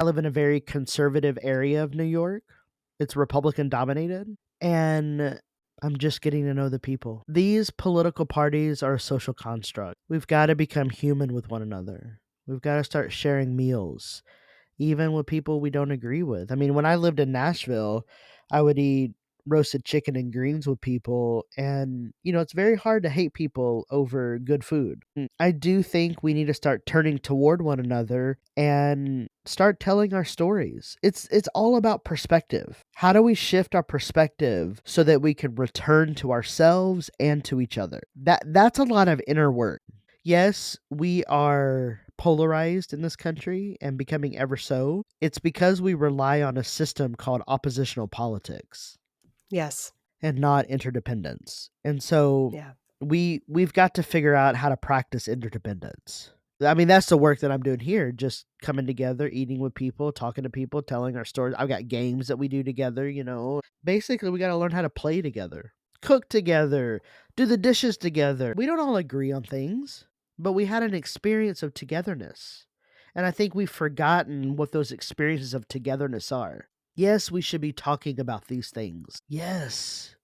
I live in a very conservative area of New York. It's Republican dominated. And I'm just getting to know the people. These political parties are a social construct. We've got to become human with one another. We've got to start sharing meals, even with people we don't agree with. I mean, when I lived in Nashville, I would eat roasted chicken and greens with people. And, it's very hard to hate people over good food. I do think we need to start turning toward one another and start telling our stories. It's all about perspective. How do we shift our perspective so that we can return to ourselves and to each other? That's a lot of inner work. Yes, we are polarized in this country and becoming ever so. It's because we rely on a system called oppositional politics Yes. and not interdependence. And so Yeah. we've got to figure out how to practice interdependence. I mean, that's the work that I'm doing here, just coming together, eating with people, talking to people, telling our stories. I've got games that we do together. Basically, we got to learn how to play together, cook together, do the dishes together. We don't all agree on things, but we had an experience of togetherness. And I think we've forgotten what those experiences of togetherness are. Yes, we should be talking about these things. Yes,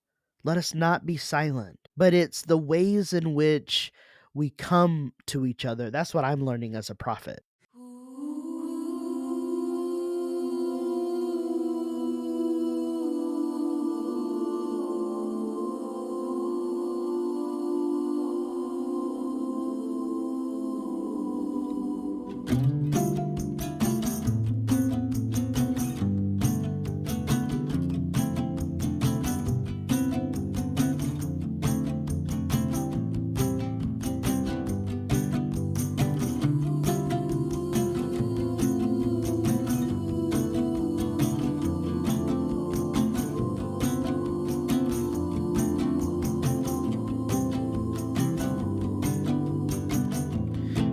let us not be silent. But it's the ways in which we come to each other. That's what I'm learning as a prophet.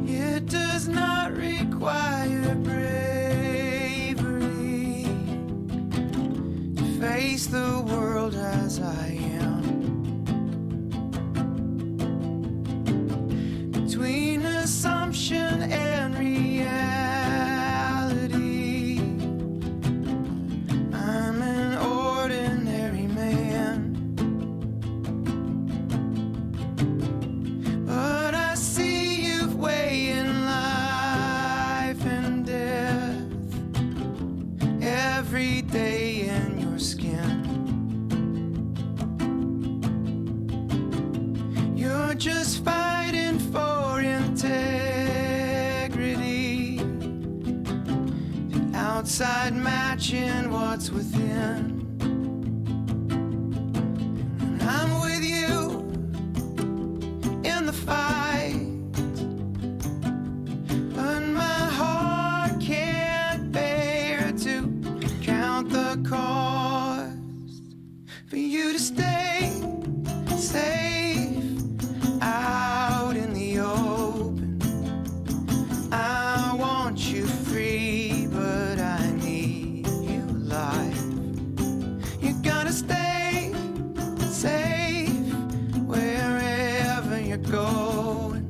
It does not require bravery to face the world as I am. Between assumption and reality, I'm an ordinary man. But I see you've weighing life and death every day in your skin. You're just fighting for integrity, the outside matching what's within. And I'm with you in the fight, but my heart can't bear to count the cost for you to stay safe out in the open. I want you free, but I need you alive. You gotta stay safe wherever you're going.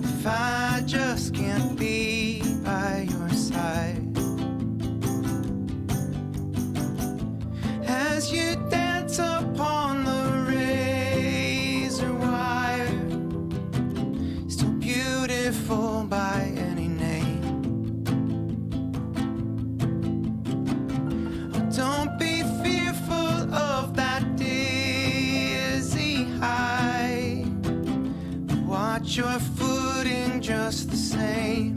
If I just can't be by your side, as you dance upon the razor wire, still beautiful by any name. Oh, don't be fearful of that dizzy high. Watch your footing just the same.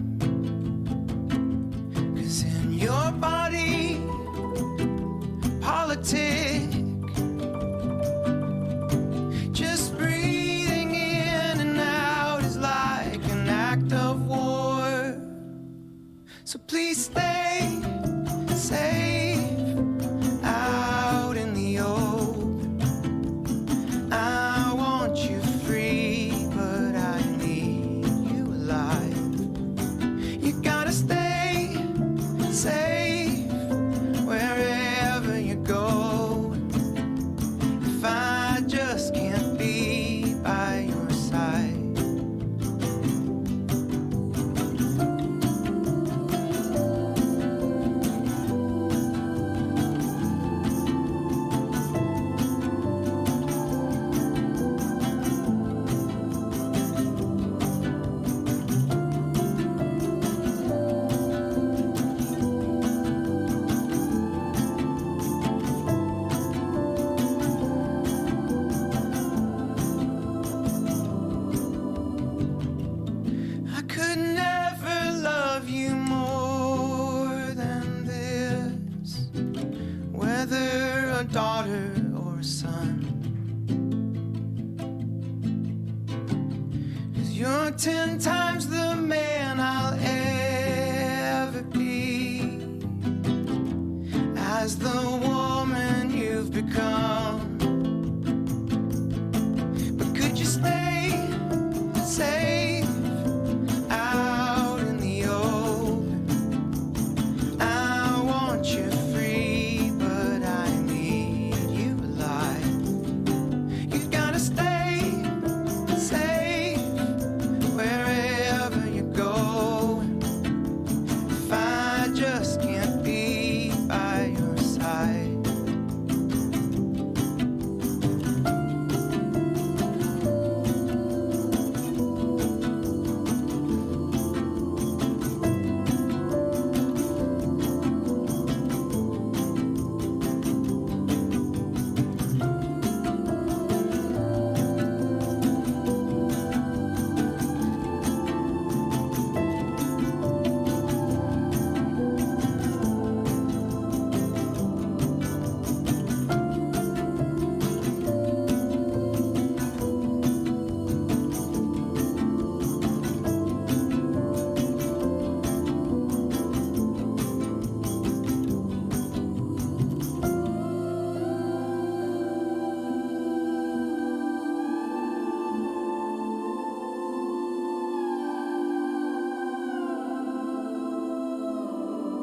'Cause in your body politic, just breathing in and out is like an act of war. So please stay safe out in the open. I want you free, but I need you alive. You gotta stay safe wherever you go. If I just can't be by your side. daughter or a son. 'Cause you're 10 times the man I'll ever be, as the woman you've become. But could you stay safe out in the open? I want you free, but I need you alive. You gotta stay safe wherever you go. If I just can't be by your side.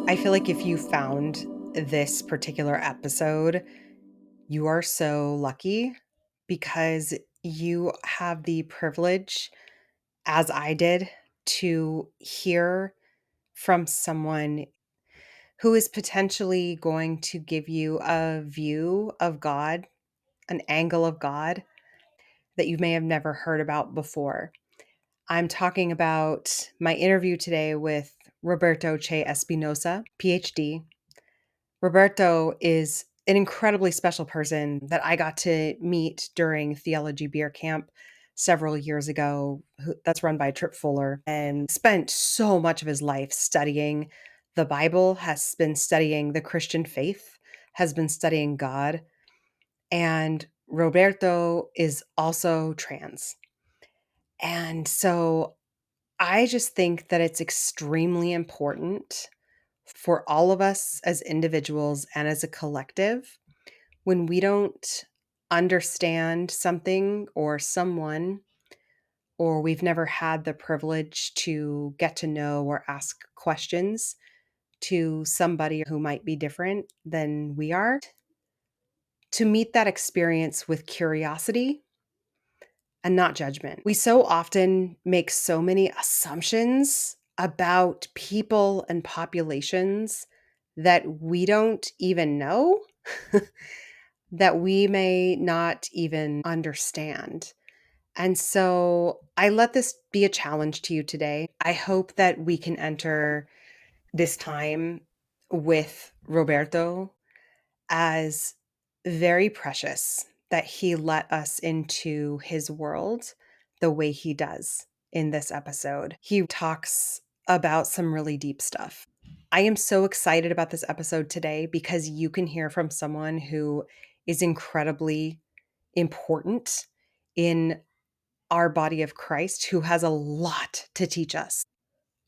I feel like if you found this particular episode, you are so lucky because you have the privilege, as I did, to hear from someone who is potentially going to give you a view of God, an angle of God that you may have never heard about before. I'm talking about my interview today with Roberto Che Espinoza, PhD. Roberto is an incredibly special person that I got to meet during Theology Beer Camp several years ago. That's run by Trip Fuller, and spent so much of his life studying the Bible, has been studying the Christian faith, has been studying God. And Roberto is also trans. And so I just think that it's extremely important for all of us as individuals and as a collective, when we don't understand something or someone, or we've never had the privilege to get to know or ask questions to somebody who might be different than we are, to meet that experience with curiosity and not judgment. We so often make so many assumptions about people and populations that we don't even know, that we may not even understand. And so I let this be a challenge to you today. I hope that we can enter this time with Roberto as very precious, that he let us into his world the way he does in this episode. He talks about some really deep stuff. I am so excited about this episode today because you can hear from someone who is incredibly important in our body of Christ, who has a lot to teach us.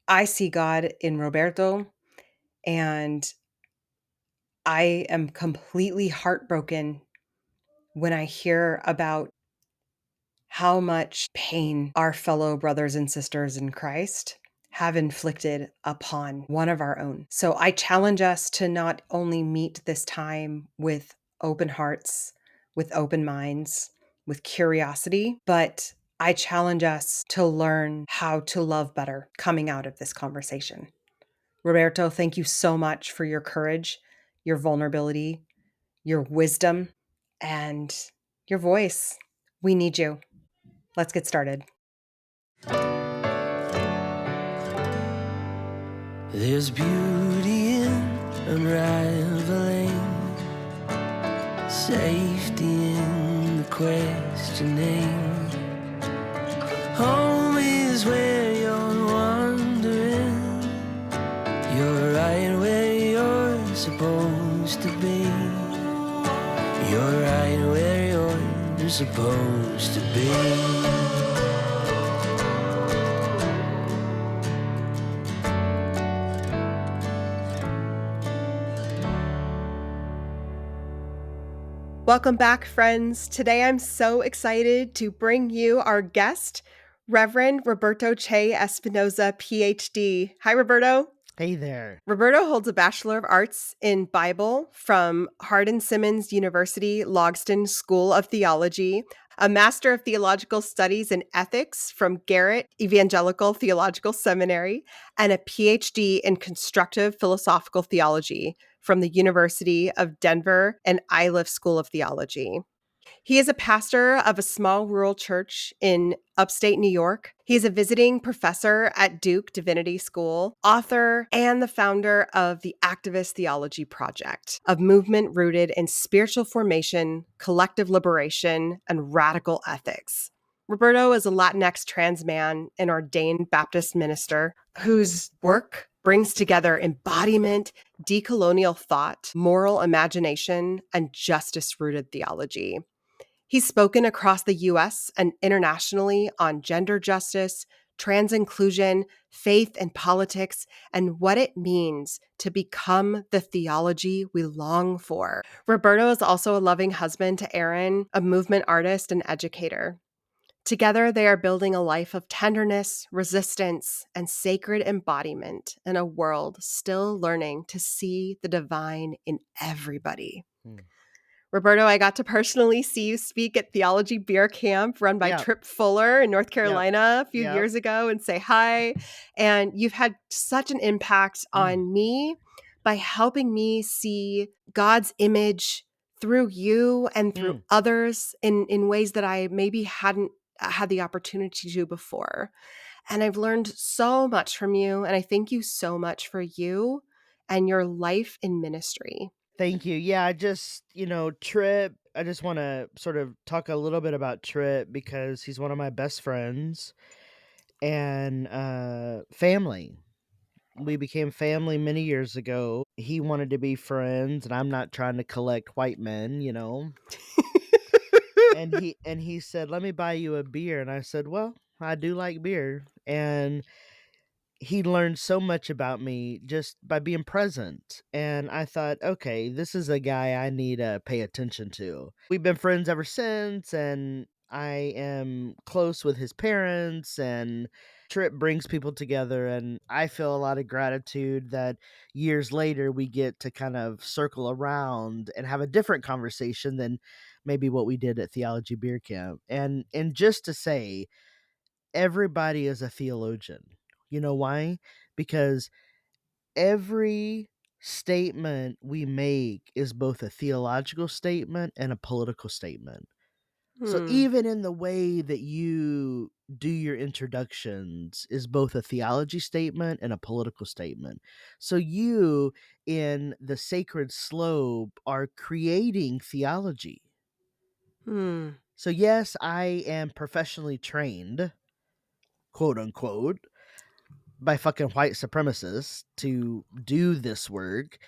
I see God in Roberto, and I am completely heartbroken when I hear about how much pain our fellow brothers and sisters in Christ have inflicted upon one of our own. So I challenge us to not only meet this time with open hearts, with open minds, with curiosity, but I challenge us to learn how to love better coming out of this conversation. Roberto, thank you so much for your courage, your vulnerability, your wisdom, and your voice. We need you. Let's get started. There's beauty in unraveling, safety in the questioning. Home is where you're wandering. You're right where you're supposed to be. You're right where you're supposed to be. Welcome back, friends. Today I'm so excited to bring you our guest, Reverend Roberto Che Espinoza, PhD. Hi, Roberto. Hey there. Roberto holds a Bachelor of Arts in Bible from Hardin Simmons University Logsdon School of Theology, a Master of Theological Studies in Ethics from Garrett Evangelical Theological Seminary, and a PhD in Constructive Philosophical Theology from the University of Denver and Iliff School of Theology. He is a pastor of a small rural church in upstate New York. He is a visiting professor at Duke Divinity School, author, and the founder of the Activist Theology Project, a movement rooted in spiritual formation, collective liberation, and radical ethics. Roberto is a Latinx trans man and ordained Baptist minister whose work brings together embodiment, decolonial thought, moral imagination, and justice rooted theology. He's spoken across the US and internationally on gender justice, trans inclusion, faith and politics, and what it means to become the theology we long for. Roberto is also a loving husband to Erin, a movement artist and educator. Together, they are building a life of tenderness, resistance, and sacred embodiment in a world still learning to see the divine in everybody. Hmm. Roberto, I got to personally see you speak at Theology Beer Camp run by Yep. Trip Fuller in North Yep. Carolina a few Yep. years ago and say hi. And you've had such an impact on me by helping me see God's image through you and through Mm. others in ways that I maybe hadn't had the opportunity to do before. And I've learned so much from you. And I thank you so much for you and your life in ministry. Thank you. Yeah, Trip, I just want to sort of talk a little bit about Trip because he's one of my best friends and family. We became family many years ago. He wanted to be friends and I'm not trying to collect white men. And he said, "Let me buy you a beer." And I said, "Well, I do like beer." And he learned so much about me just by being present. And I thought, okay, this is a guy I need to pay attention to. We've been friends ever since, and I am close with his parents, and Trip brings people together. And I feel a lot of gratitude that years later we get to kind of circle around and have a different conversation than maybe what we did at Theology Beer Camp. And just to say, everybody is a theologian. You know why? Because every statement we make is both a theological statement and a political statement. So Hmm. even in the way that you do your introductions is both a theology statement and a political statement. So you in the sacred slope are creating theology. Hmm. So yes, I am professionally trained, quote unquote, by fucking white supremacists to do this work.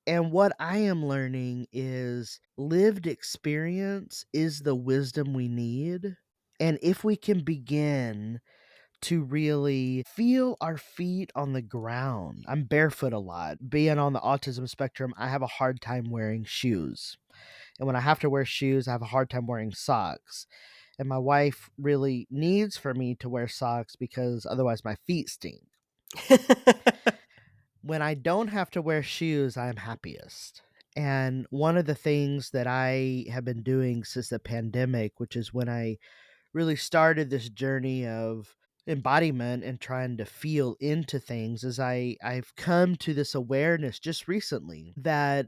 And what I am learning is lived experience is the wisdom we need. And if we can begin to really feel our feet on the ground, I'm barefoot a lot. Being on the autism spectrum, I have a hard time wearing shoes. And when I have to wear shoes, I have a hard time wearing socks. And my wife really needs for me to wear socks because otherwise my feet stink. When I don't have to wear shoes, I'm happiest. And one of the things that I have been doing since the pandemic, which is when I really started this journey of embodiment and trying to feel into things, is I've come to this awareness just recently that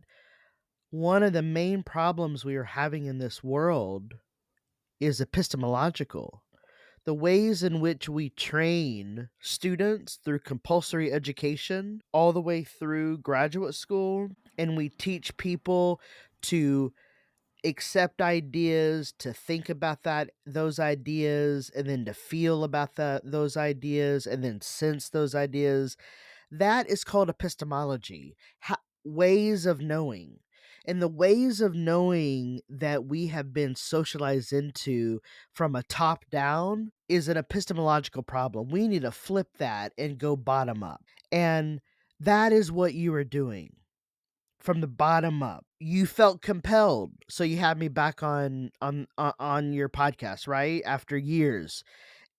one of the main problems we are having in this world is epistemological. The ways in which we train students through compulsory education all the way through graduate school, and we teach people to accept ideas, to think about those ideas, and then to feel about those ideas, and then sense those ideas. That is called epistemology, ways of knowing. And the ways of knowing that we have been socialized into from a top down is an epistemological problem. We need to flip that and go bottom up. And that is what you are doing from the bottom up. You felt compelled, so you had me back on your podcast, right? After years.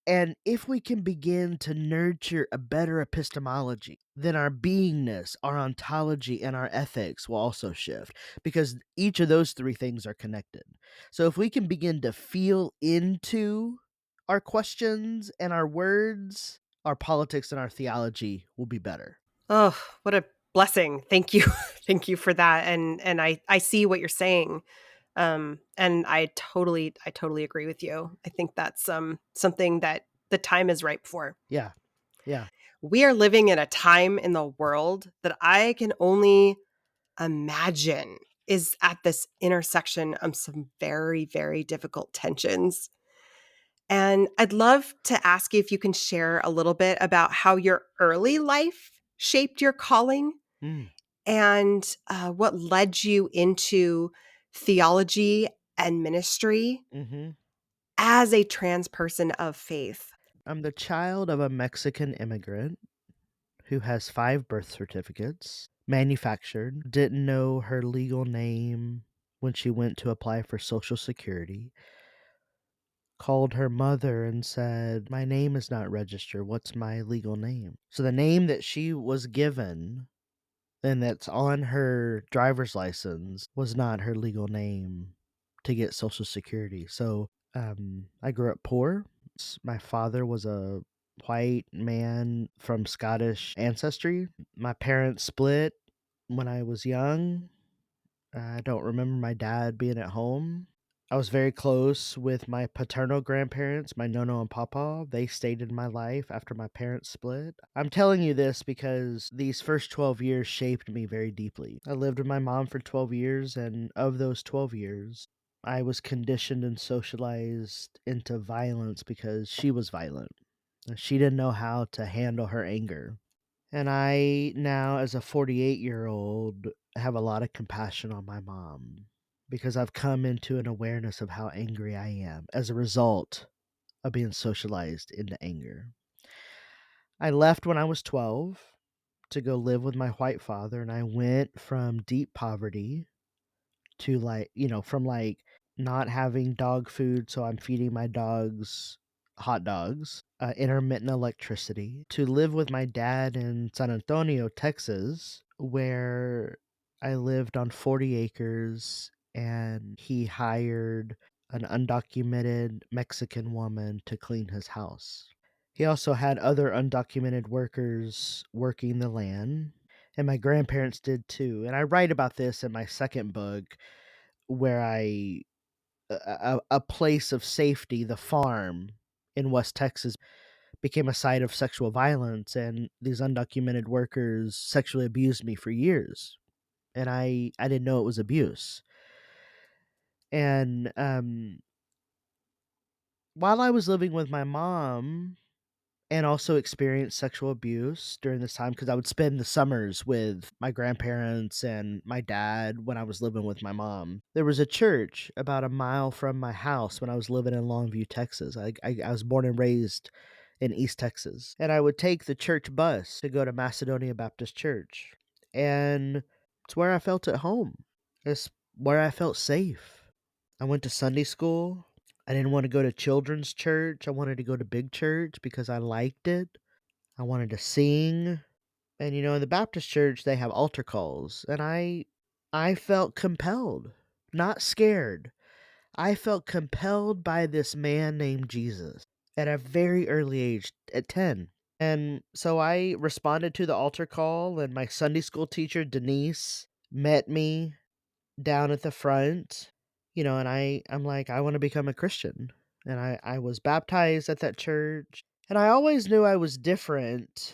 And if we can begin to nurture a better epistemology, then our beingness, our ontology, and our ethics will also shift because each of those three things are connected. So if we can begin to feel into our questions and our words, our politics and our theology will be better. Oh, what a blessing. Thank you. Thank you for that. And I see what you're saying. And I totally agree with you. I think that's something that the time is ripe for. Yeah. Yeah. We are living in a time in the world that I can only imagine is at this intersection of some very, very difficult tensions. And I'd love to ask you if you can share a little bit about how your early life shaped your calling Mm. and what led you into theology and ministry Hmm. as a trans person of faith. I'm the child of a Mexican immigrant who has 5 birth certificates, manufactured, didn't know her legal name when she went to apply for Social Security, called her mother and said, "My name is not registered. What's my legal name?" So the name that she was given and that's on her driver's license was not her legal name to get Social Security. So I grew up poor. My father was a white man from Scottish ancestry. My parents split when I was young. I don't remember my dad being at home. I was very close with my paternal grandparents, my nono and papa. They stayed in my life after my parents split. I'm telling you this because these first 12 years shaped me very deeply. I lived with my mom for 12 years, and of those 12 years, I was conditioned and socialized into violence because she was violent. She didn't know how to handle her anger. And I now, as a 48-year-old, have a lot of compassion on my mom because I've come into an awareness of how angry I am as a result of being socialized into anger. I left when I was 12 to go live with my white father, and I went from deep poverty to from not having dog food, so I'm feeding my dogs hot dogs, intermittent electricity, to live with my dad in San Antonio, Texas, where I lived on 40 acres and he hired an undocumented Mexican woman to clean his house. He also had other undocumented workers working the land, and my grandparents did too. And I write about this in my second book where a place of safety, the farm in West Texas, became a site of sexual violence, and these undocumented workers sexually abused me for years, and I didn't know it was abuse. And while I was living with my mom and also experienced sexual abuse during this time because I would spend the summers with my grandparents and my dad when I was living with my mom. There was a church about a mile from my house when I was living in Longview, Texas. I was born and raised in East Texas. And I would take the church bus to go to Macedonia Baptist Church. And it's where I felt at home. It's where I felt safe. I went to Sunday school. I didn't want to go to children's church. I wanted to go to big church because I liked it. I wanted to sing. And in the Baptist church they have altar calls, and I felt compelled, not scared. I felt compelled by this man named Jesus at a very early age, at 10. And so I responded to the altar call, and my Sunday school teacher Denise met me down at the front, and I'm like, I want to become a Christian. And I was baptized at that church. And I always knew I was different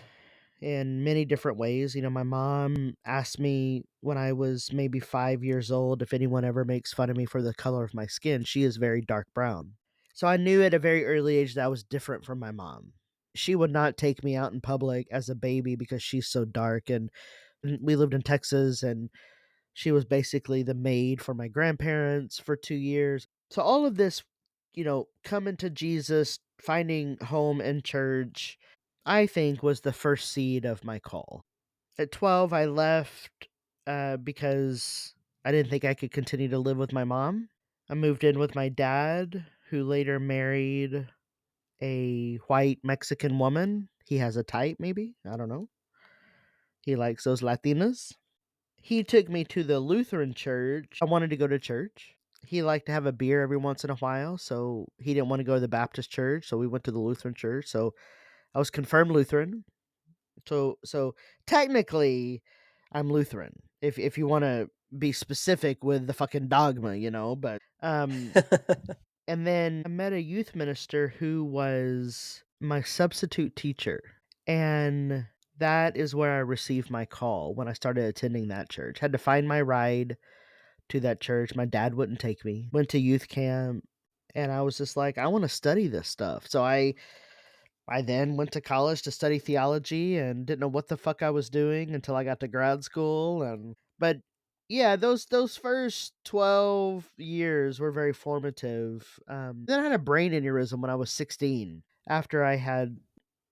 in many different ways. My mom asked me when I was maybe 5 years old if anyone ever makes fun of me for the color of my skin. She is very dark brown. So I knew at a very early age that I was different from my mom. She would not take me out in public as a baby because she's so dark. And we lived in Texas, and She was basically the maid for my grandparents for 2 years. So all of this, coming to Jesus, finding home in church, I think was the first seed of my call. At 12, I left, because I didn't think I could continue to live with my mom. I moved in with my dad, who later married a white Mexican woman. He has a type, maybe, I don't know. He likes those Latinas. He took me to the Lutheran church. I wanted to go to church. He liked to have a beer every once in a while, so he didn't wanna go to the Baptist church, so we went to the Lutheran church, so I was confirmed Lutheran. So technically, I'm Lutheran, if you wanna be specific with the fucking dogma, but, and then I met a youth minister who was my substitute teacher, and that is where I received my call when I started attending that church. Had to find my ride to that church. My dad wouldn't take me. Went to youth camp, and I was just like, "I wanna study this stuff." So I then went to college to study theology and didn't know what the fuck I was doing until I got to grad school, but yeah, those first 12 years were very formative. Then I had a brain aneurysm when I was 16 after I had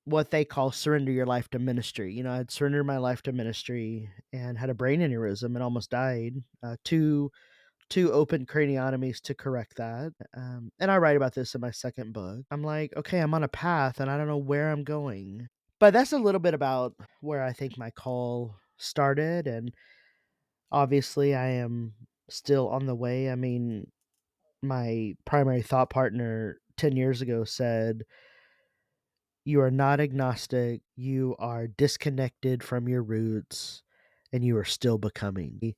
what they call surrender your life to ministry. I'd surrendered my life to ministry and had a brain aneurysm and almost died. Two open craniotomies to correct that. And I write about this in my second book. I'm like, okay, I'm on a path and I don't know where I'm going. But that's a little bit about where I think my call started. And obviously, I am still on the way. I mean, my primary thought partner 10 years ago said, "You are not agnostic, you are disconnected from your roots, and you are still becoming."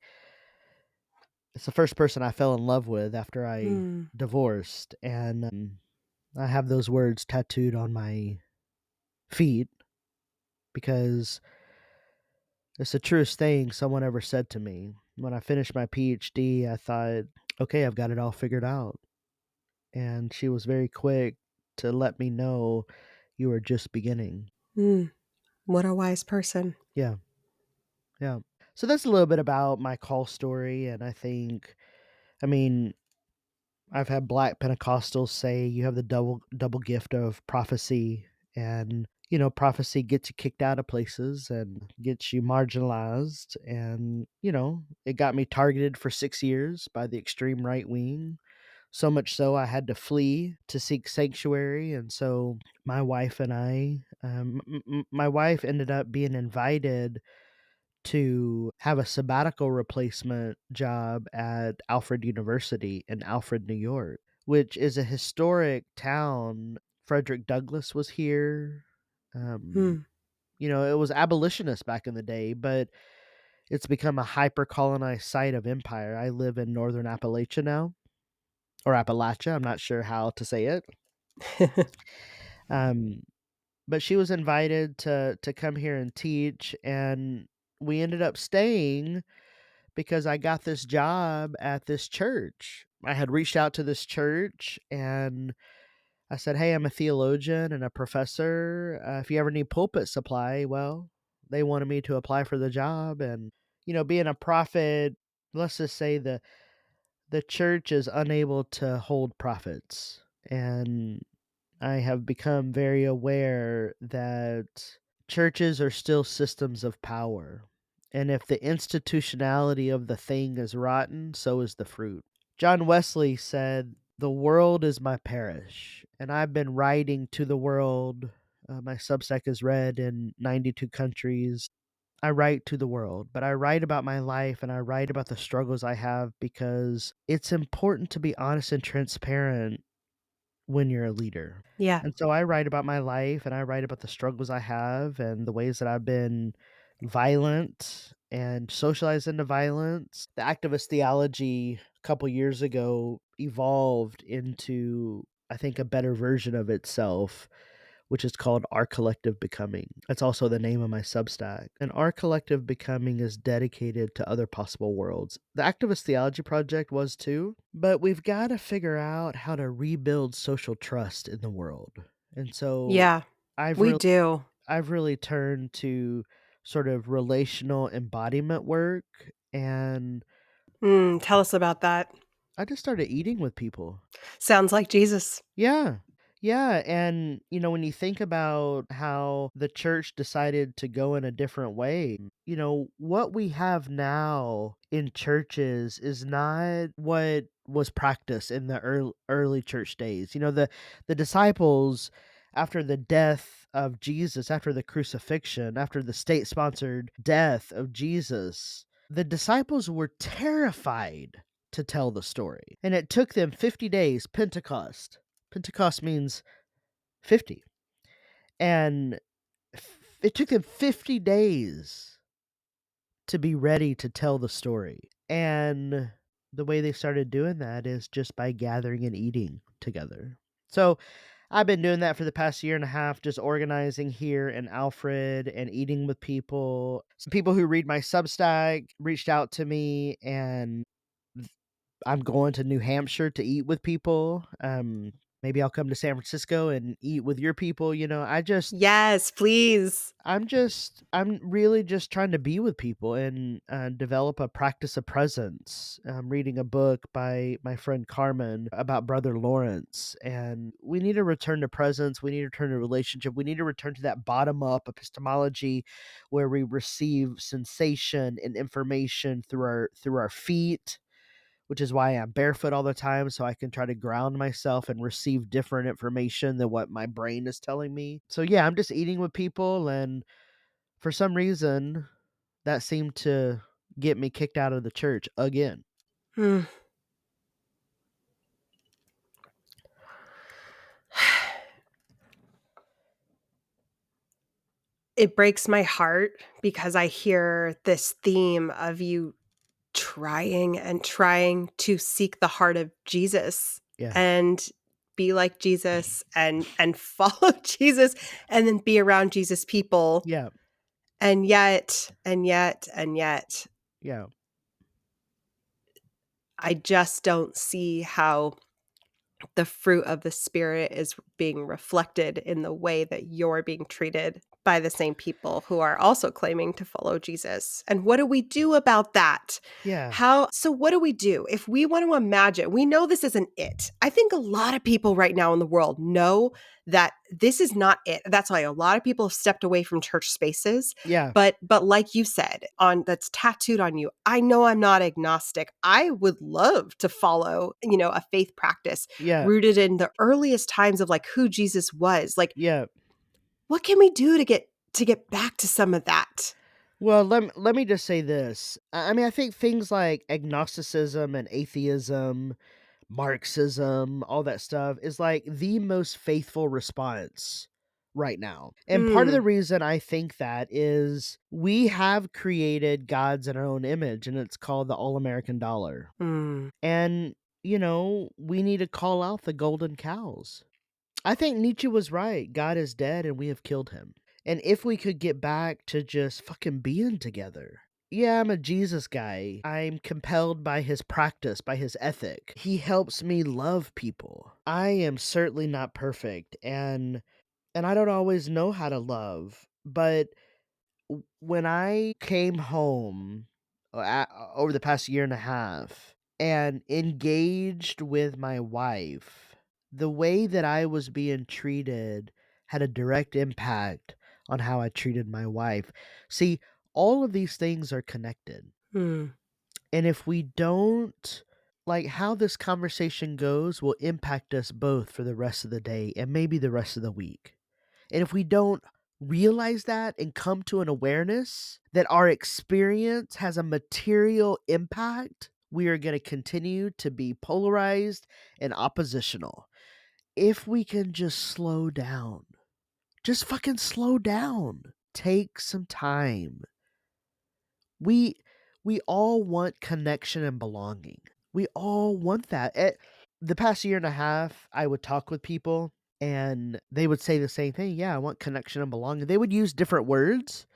It's the first person I fell in love with after I Mm, divorced, and, I have those words tattooed on my feet because it's the truest thing someone ever said to me. When I finished my PhD, I thought, "Okay, I've got it all figured out," and she was very quick to let me know, "You are just beginning." mm. What a wise person. Yeah, yeah. So that's a little bit about my call story, and I mean, I've had black Pentecostals say you have the double gift of prophecy, and prophecy gets you kicked out of places and gets you marginalized, and it got me targeted for 6 years by the extreme right wing. So much so I had to flee to seek sanctuary, and so my wife and I, my wife ended up being invited to have a sabbatical replacement job at Alfred University in Alfred, New York, which is a historic town. Frederick Douglass was here. Um, Mm. it was abolitionist back in the day, but it's become a hyper colonized site of empire. I live in northern Appalachia now, or Appalachia. I'm not sure how to say it. Um, but she was invited to come here and teach, and we ended up staying because I got this job at this church. I had reached out to this church and I said, "Hey, I'm a theologian and a professor. If you ever need pulpit supply," well, they wanted me to apply for the job. And, being a prophet, let's just say the church is unable to hold prophets. And I have become very aware that churches are still systems of power. And if the institutionality of the thing is rotten, so is the fruit. John Wesley said, "The world is my parish." And I've been writing to the world. My Substack is read in 92 countries. I write to the world, but I write about my life and I write about the struggles I have because it's important to be honest and transparent when you're a leader. Yeah. And so I write about my life and I write about the struggles I have and the ways that I've been violent and socialized into violence. The activist theology a couple years ago evolved into, I think, a better version of itself, which is called Our Collective Becoming. That's also the name of my Substack. And Our Collective Becoming is dedicated to other possible worlds. The Activist Theology Project was too, but we've got to figure out how to rebuild social trust in the world. And so Yeah. I've We really do. I've really turned to sort of relational embodiment work, and Tell us about that. I just started eating with people. Sounds like Jesus. Yeah. Yeah, and, when you think about how the church decided to go in a different way, what we have now in churches is not what was practiced in the early church days. The disciples, after the death of Jesus, after the crucifixion, after the state-sponsored death of Jesus, the disciples were terrified to tell the story. And it took them 50 days, Pentecost. Pentecost means 50. And it took them 50 days to be ready to tell the story. And the way they started doing that is just by gathering and eating together. So I've been doing that for the past year and a half, just organizing here in Alfred and eating with people. Some people who read my Substack reached out to me, and I'm going to New Hampshire to eat with people. Maybe I'll come to San Francisco and eat with your people. Yes, please. I'm really just trying to be with people and develop a practice of presence. I'm reading a book by my friend Carmen about Brother Lawrence, and we need to return to presence. We need to return to relationship. We need to return to that bottom up epistemology where we receive sensation and information through our feet, which is why I'm barefoot all the time, so I can try to ground myself and receive different information than what my brain is telling me. So yeah, I'm just eating with people, and for some reason that seemed to get me kicked out of the church again. Mm. It breaks my heart because I hear this theme of you trying and trying to seek the heart of Jesus Yeah. and be like Jesus and follow Jesus and then be around Jesus people. Yeah. And yet, Yeah. I just don't see how the fruit of the spirit is being reflected in the way that you're being treated by the same people who are also claiming to follow Jesus. And what do we do about that? Yeah. So what do we do? If we want to imagine, we know this isn't it. I think a lot of people right now in the world know that this is not it. That's why a lot of people have stepped away from church spaces. Yeah. But like you said, on that's tattooed on you, I know I'm not agnostic. I would love to follow, a faith practice Yeah. rooted in the earliest times of like who Jesus was. Like, Yeah. what can we do to get back to some of that? Well, let me just say this. I mean, I think things like agnosticism and atheism, Marxism, all that stuff is like the most faithful response right now. And part of the Mm, reason I think that is we have created gods in our own image, and it's called the all American dollar. mm, And, we need to call out the golden cows. I think Nietzsche was right. God is dead and we have killed him. And if we could get back to just fucking being together. Yeah, I'm a Jesus guy. I'm compelled by his practice, by his ethic. He helps me love people. I am certainly not perfect, and I don't always know how to love, but when I came home over the past year and a half and engaged with my wife, the way that I was being treated had a direct impact on how I treated my wife. See, all of these things are connected. mm, And if we don't, like, how this conversation goes will impact us both for the rest of the day and maybe the rest of the week. And if we don't realize that and come to an awareness that our experience has a material impact, we are going to continue to be polarized and oppositional. If we can just slow down, just fucking slow down, take some time. We we all want connection and belonging. We all want that. The past year and a half, I would talk with people and they would say the same thing. Yeah, I want connection and belonging. They would use different words.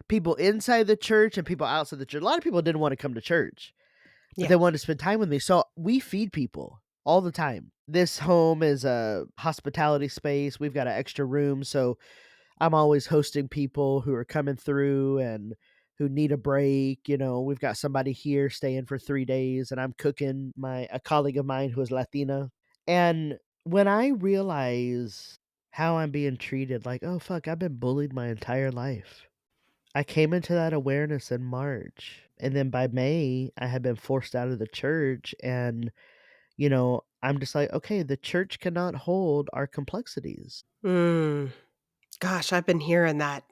People inside the church and people outside the church. A lot of people didn't want to come to church, but yeah. they wanted to spend time with me. So we feed people all the time. This home is a hospitality space. We've got an extra room. So I'm always hosting people who are coming through and who need a break. We've got somebody here staying for 3 days, and I'm cooking a colleague of mine who is Latina. And when I realize how I'm being treated, like, "Oh, fuck, I've been bullied my entire life." I came into that awareness in March, and then by May, I had been forced out of the church, and, I'm just like, "Okay, the church cannot hold our complexities." Mm. Gosh, I've been hearing that.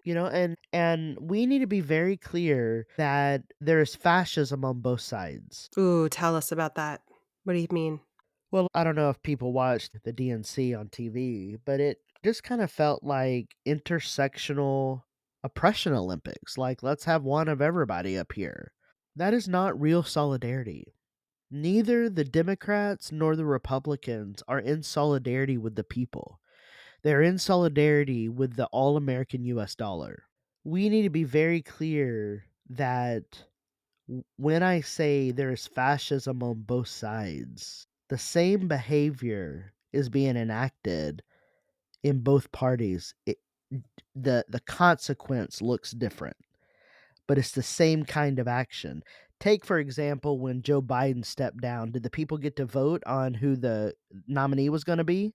And we need to be very clear that there is fascism on both sides. Ooh, tell us about that. What do you mean? Well, I don't know if people watched the DNC on TV, but it just kind of felt like intersectional oppression Olympics. Like, let's have one of everybody up here. That is not real solidarity. Neither the Democrats nor the Republicans are in solidarity with the people. They're in solidarity with the all American US dollar. We need to be very clear that when I say there is fascism on both sides, the same behavior is being enacted in both parties. The consequence looks different, but it's the same kind of action. Take, for example, when Joe Biden stepped down, did the people get to vote on who the nominee was going to be?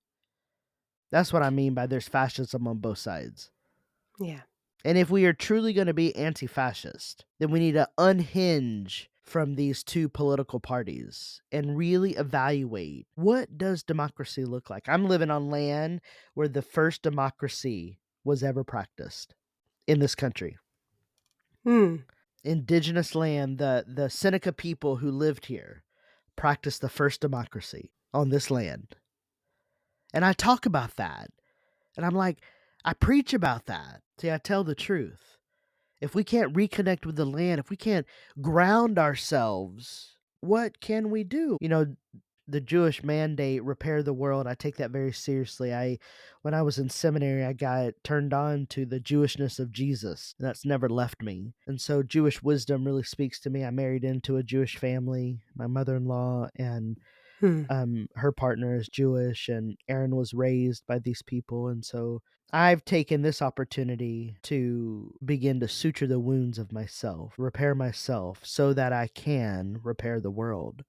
That's what I mean by there's fascism on both sides. Yeah. And if we are truly going to be anti fascist, then we need to unhinge from these two political parties and really evaluate, what does democracy look like? I'm living on land where the first democracy was ever practiced in this country. Hmm. Indigenous land, the Seneca people who lived here practiced the first democracy on this land. And I talk about that. And I'm like, I preach about that. See, I tell the truth. If we can't reconnect with the land, if we can't ground ourselves, what can we do? The Jewish mandate, repair the world, I take that very seriously. When I was in seminary, I got turned on to the Jewishness of Jesus, and that's never left me. And so Jewish wisdom really speaks to me. I married into a Jewish family, my mother-in-law, and Hmm. her partner is Jewish, and Aaron was raised by these people. And so I've taken this opportunity to begin to suture the wounds of myself, repair myself so that I can repair the world.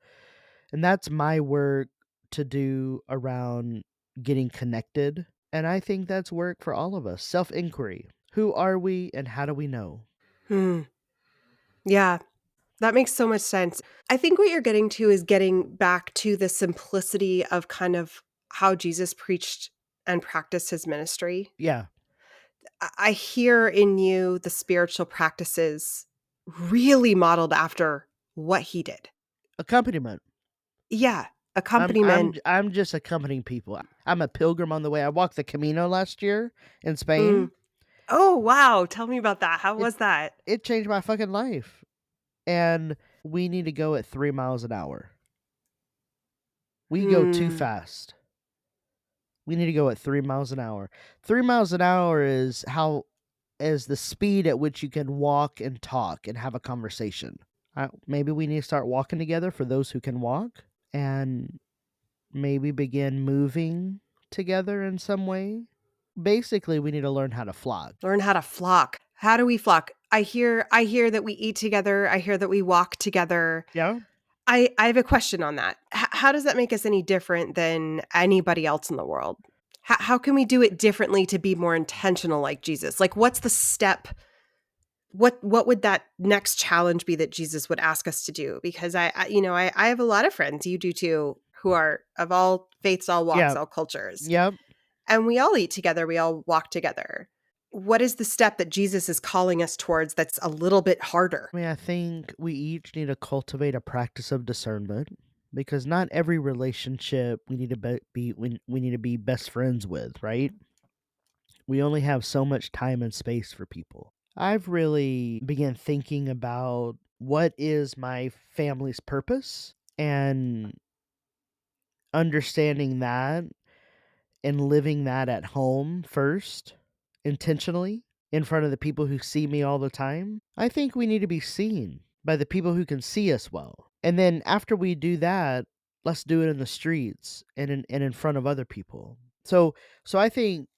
And that's my work to do around getting connected. And I think that's work for all of us. Self inquiry. Who are we and how do we know? Hmm. Yeah. That makes so much sense. I think what you're getting to is getting back to the simplicity of kind of how Jesus preached and practiced his ministry. Yeah. I hear in you the spiritual practices really modeled after what he did. Accompaniment. Yeah, I'm I'm accompaniment. j I'm just accompanying people. I'm a pilgrim on the way. I walked the Camino last year in Mm. Spain. Oh, wow. Tell me about that. How It was that? it changed my fucking life, and we need to go at 3 miles an hour. We go too Hmm. fast. We need to go at 3 miles an hour. 3 miles an hour is the speed at which you can walk and talk and have a conversation. Maybe we need to start walking together for those who can walk, and maybe begin moving together in some way. Basically, we need to learn how to flock. Learn how to flock. How do we flock? I hear that we eat together. I hear that we walk together. Yeah. I have a question on that. How does that make us any different than anybody else in the world? How can we do it differently to be more intentional like Jesus? Like, what's the step? What would that next challenge be that Jesus would ask us to do? Because I have a lot of friends, you do too, who are of all faiths, all walks, Yeah. all cultures, Yep. and we all eat together. We all walk together. What is the step that Jesus is calling us towards that's a little bit harder? I mean, I think we each need to cultivate a practice of discernment because not every relationship we need to we need to be best friends with, right? We only have so much time and space for people. I've really began thinking about what is my family's purpose and understanding that and living that at home first, intentionally, in front of the people who see me all the time. I think we need to be seen by the people who can see us well. And then after we do that, let's do it in the streets and in front of other people. So I think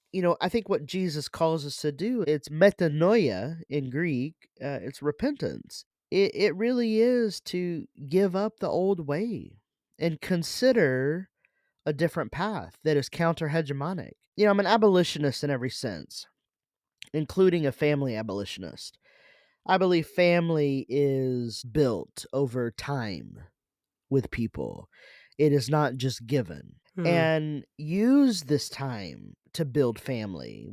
I think what Jesus calls us to do, it's metanoia in Greek, it's repentance. It really is to give up the old way and consider a different path that is counter hegemonic. I'm an abolitionist in every sense, including a family abolitionist. I believe family is built over time with people. It is not just given. Hmm. And use this time to build family.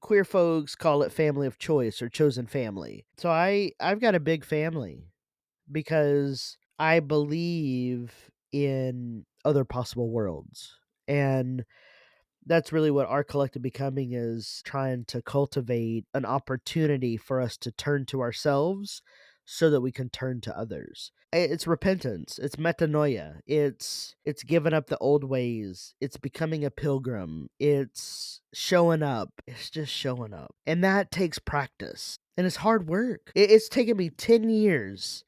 Queer folks call it family of choice or chosen family. So I've got a big family because I believe in other possible worlds. And that's really what our collective becoming is, trying to cultivate an opportunity for us to turn to ourselves so that we can turn to others. It's repentance, it's metanoia, it's giving up the old ways, it's becoming a pilgrim, it's showing up, it's just showing up. And that takes practice and it's hard work. It's taken me 10 years.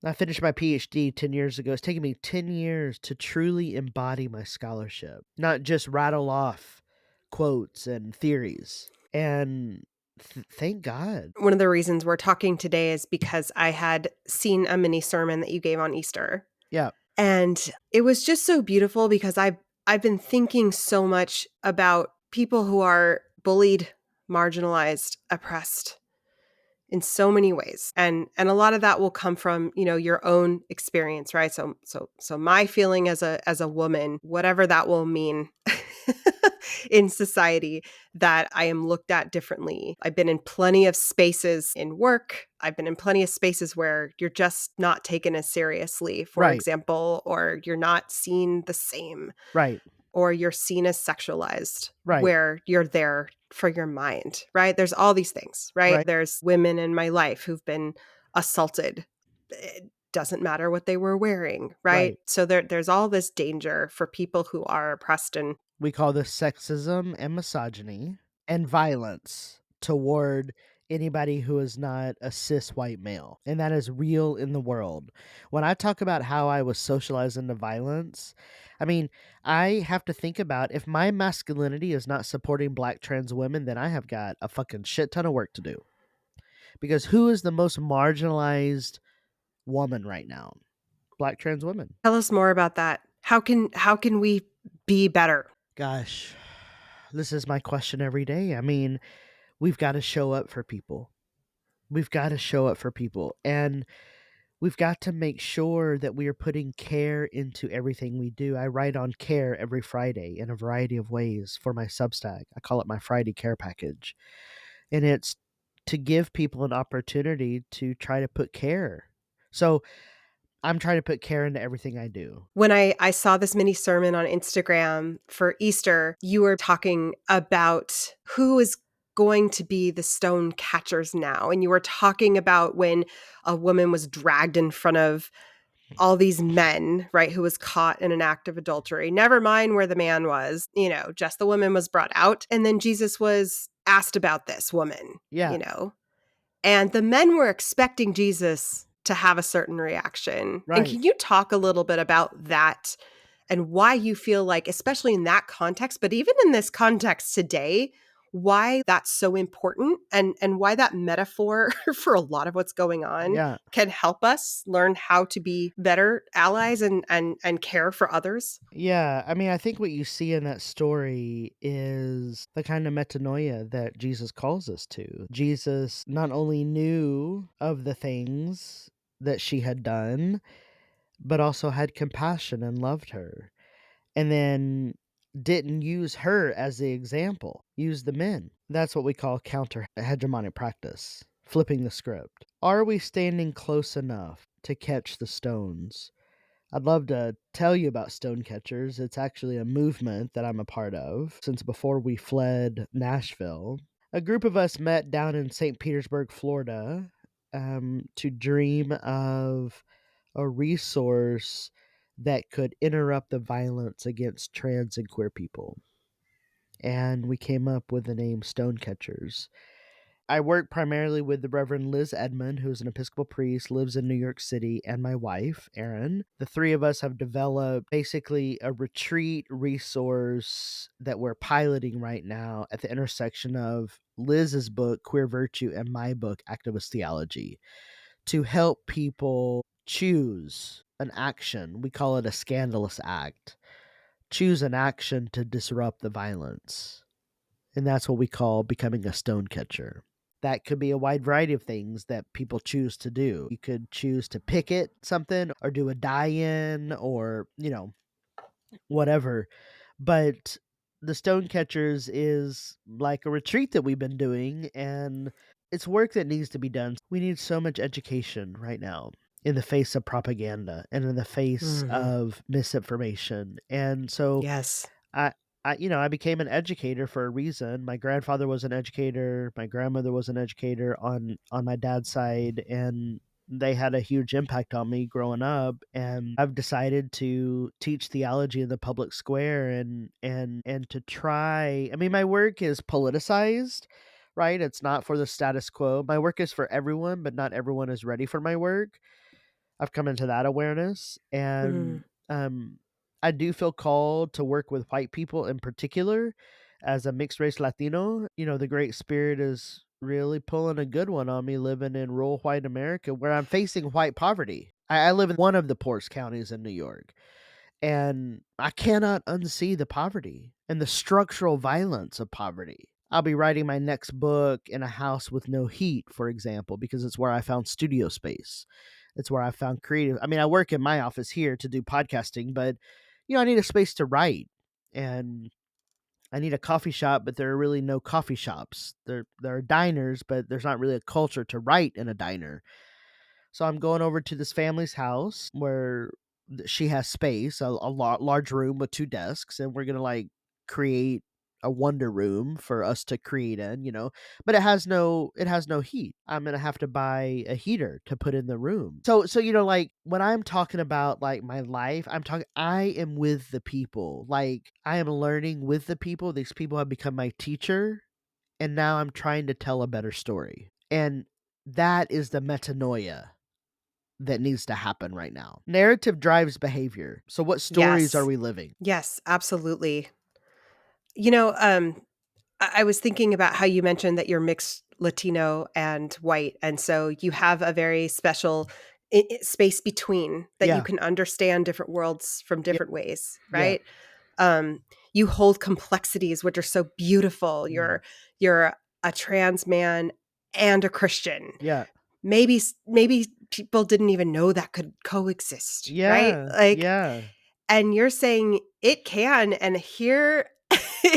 I finished my PhD 10 years ago. It's taken me 10 years to truly embody my scholarship, not just rattle off quotes and theories. And thank God. One of the reasons we're talking today is because I had seen a mini sermon that you gave on Easter. Yeah, And it was just so beautiful because I've been thinking so much about people who are bullied, marginalized, oppressed in so many ways. And a lot of that will come from, your own experience, right? So my feeling as a woman, whatever that will mean in society, that I am looked at differently. I've been in plenty of spaces in work. I've been in plenty of spaces where you're just not taken as seriously, for right, example, or you're not seen the same, right, or you're seen as sexualized, right, where you're there for your mind, right? There's all these things, right? right, There's women in my life who've been assaulted. It doesn't matter what they were wearing, right? right. So there's all this danger for people who are oppressed. And We call this sexism and misogyny and violence toward anybody who is not a cis white male. And that is real in the world. When I talk about how I was socialized into violence, I mean, I have to think about, if my masculinity is not supporting black trans women, then I have got a fucking shit ton of work to do. Because who is the most marginalized woman right now? Black trans women. tell us more about that. How can we be better? Gosh, this is my question every day. I mean, we've got to show up for people. We've got to show up for people. And we've got to make sure that we are putting care into everything we do. I write on care every Friday in a variety of ways for my Substack. I call it my Friday care package. And it's to give people an opportunity to try to put care. So I'm trying to put care into everything I do. When I saw this mini sermon on Instagram for Easter, you were talking about who is going to be the stone catchers now. And you were talking about when a woman was dragged in front of all these men, right, who was caught in an act of adultery. Never mind where the man was, just the woman was brought out. And then Jesus was asked about this woman, Yeah, and the men were expecting Jesus to have a certain reaction. And right. can you talk a little bit about that and why you feel like, especially in that context, but even in this context today, why that's so important, and why that metaphor for a lot of what's going on Yeah. can help us learn how to be better allies and care for others? Yeah, I mean, I think what you see in that story is the kind of metanoia that Jesus calls us to. Jesus not only knew of the things that she had done, but also had compassion and loved her. And then didn't use her as the example, use the men. That's what we call counter hegemonic practice, flipping the script. Are we standing close enough to catch the stones? I'd love to tell you about stone catchers. It's actually a movement that I'm a part of since before we fled Nashville. A group of us met down in St. Petersburg, Florida, to dream of a resource that could interrupt the violence against trans and queer people. And we came up with the name Stone Catchers. I work primarily with the Reverend Liz Edmond, who's an Episcopal priest, lives in New York City, and my wife, Erin. The three of us have developed basically a retreat resource that we're piloting right now at the intersection of Liz's book, Queer Virtue, and my book, Activist Theology, to help people choose an action. We call it a scandalous act. Choose an action to disrupt the violence. And that's what we call becoming a stone catcher. That could be a wide variety of things that people choose to do. You could choose to picket something or do a die-in or, whatever. But the stone catchers is like a retreat that we've been doing, and it's work that needs to be done. We need so much education right now in the face of propaganda and in the face Mhm. of misinformation. And so Yes. I I became an educator for a reason. My grandfather was an educator, my grandmother was an educator on my dad's side, and they had a huge impact on me growing up, and I've decided to teach theology in the public square and to try. I mean, my work is politicized, right? It's not for the status quo. My work is for everyone, but not everyone is ready for my work. I've come into that awareness, Mhm. and I do feel called to work with white people in particular. As a mixed race Latino, the Great Spirit is really pulling a good one on me living in rural white America where I'm facing white poverty. I live in one of the poorest counties in New York, and I cannot unsee the poverty and the structural violence of poverty. I'll be writing my next book in a house with no heat, for example, because it's where I found studio space. It's where I found creative. I mean, I work in my office here to do podcasting, but I need a space to write, and I need a coffee shop, but there are really no coffee shops. There are diners, but there's not really a culture to write in a diner. So I'm going over to this family's house where she has space, large room with two desks, and we're gonna like create a wonder room for us to create in. But it has no heat. I'm gonna have to buy a heater to put in the room. So like when I'm talking about like my life, I am with the people. Like I am learning with the people. These people have become my teacher, and now I'm trying to tell a better story. And that is the metanoia that needs to happen right now. Narrative drives behavior. So what stories are Yes. we living? Yes, absolutely. You know, I was thinking about how you mentioned that you're mixed Latino and white, and so you have a very special space between that you Yeah. can understand different worlds from Yeah. different ways, Yeah. right? Um, you hold complexities which are so beautiful. Mm. You're a trans man and a Christian. Yeah. Maybe people didn't even know that could coexist, right? Yeah. Like, Yeah. and you're saying it can, and here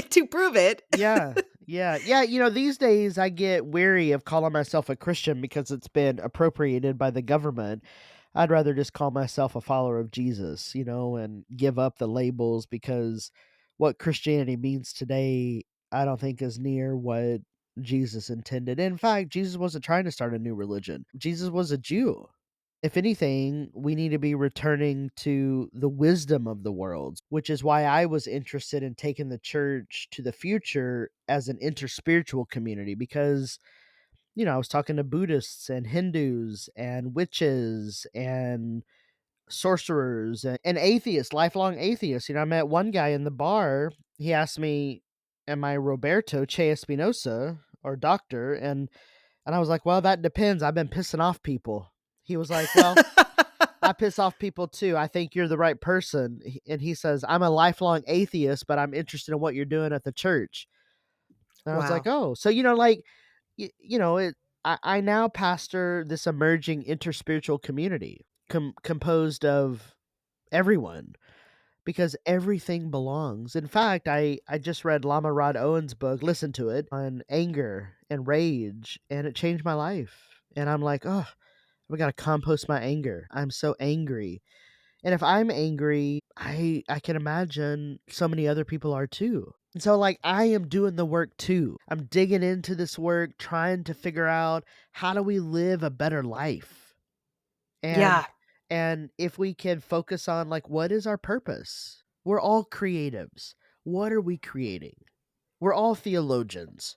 to prove it. Yeah. Yeah. Yeah. These days I get weary of calling myself a Christian because it's been appropriated by the government. I'd rather just call myself a follower of Jesus, and give up the labels because what Christianity means today, I don't think is near what Jesus intended. In fact, Jesus wasn't trying to start a new religion. Jesus was a Jew. If anything, we need to be returning to the wisdom of the world, which is why I was interested in taking the church to the future as an interspiritual community because I was talking to Buddhists and Hindus and witches and sorcerers and atheists, lifelong atheists. I met one guy in the bar. He asked me, "Am I Roberto Che Espinoza or doctor?" And I was like, "Well, that depends. I've been pissing off people." He was like, "Well, I piss off people too. I think you're the right person." And he says, "I'm a lifelong atheist, but I'm interested in what you're doing at the church." And I was like, Wow. "Oh, so like it I now pastor this emerging interspiritual community composed of everyone because everything belongs. In fact, I just read Lama Rod Owen's book, listened to it on anger and rage, and it changed my life. And I'm like, "Oh, we got to compost my anger. I'm so angry." And if I'm angry, I can imagine so many other people are too. And so like I am doing the work too. I'm digging into this work, trying to figure out how do we live a better life. And Yeah. and if we can focus on like what is our purpose? We're all creatives. What are we creating? We're all theologians.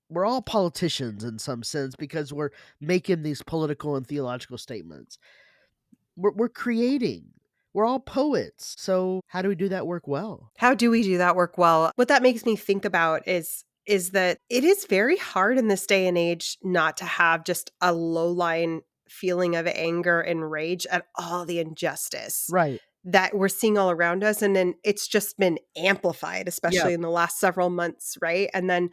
we're all politicians in some sense because we're making these political and theological statements. We're creating. We're all poets. So how do we do that work well? How do we do that work well? What that makes me think about is that it is very hard in this day and age not to have just a low line feeling of anger and rage at all the injustice Right. that we're seeing all around us, and then it's just been amplified, especially Yep. in the last several months, right? And then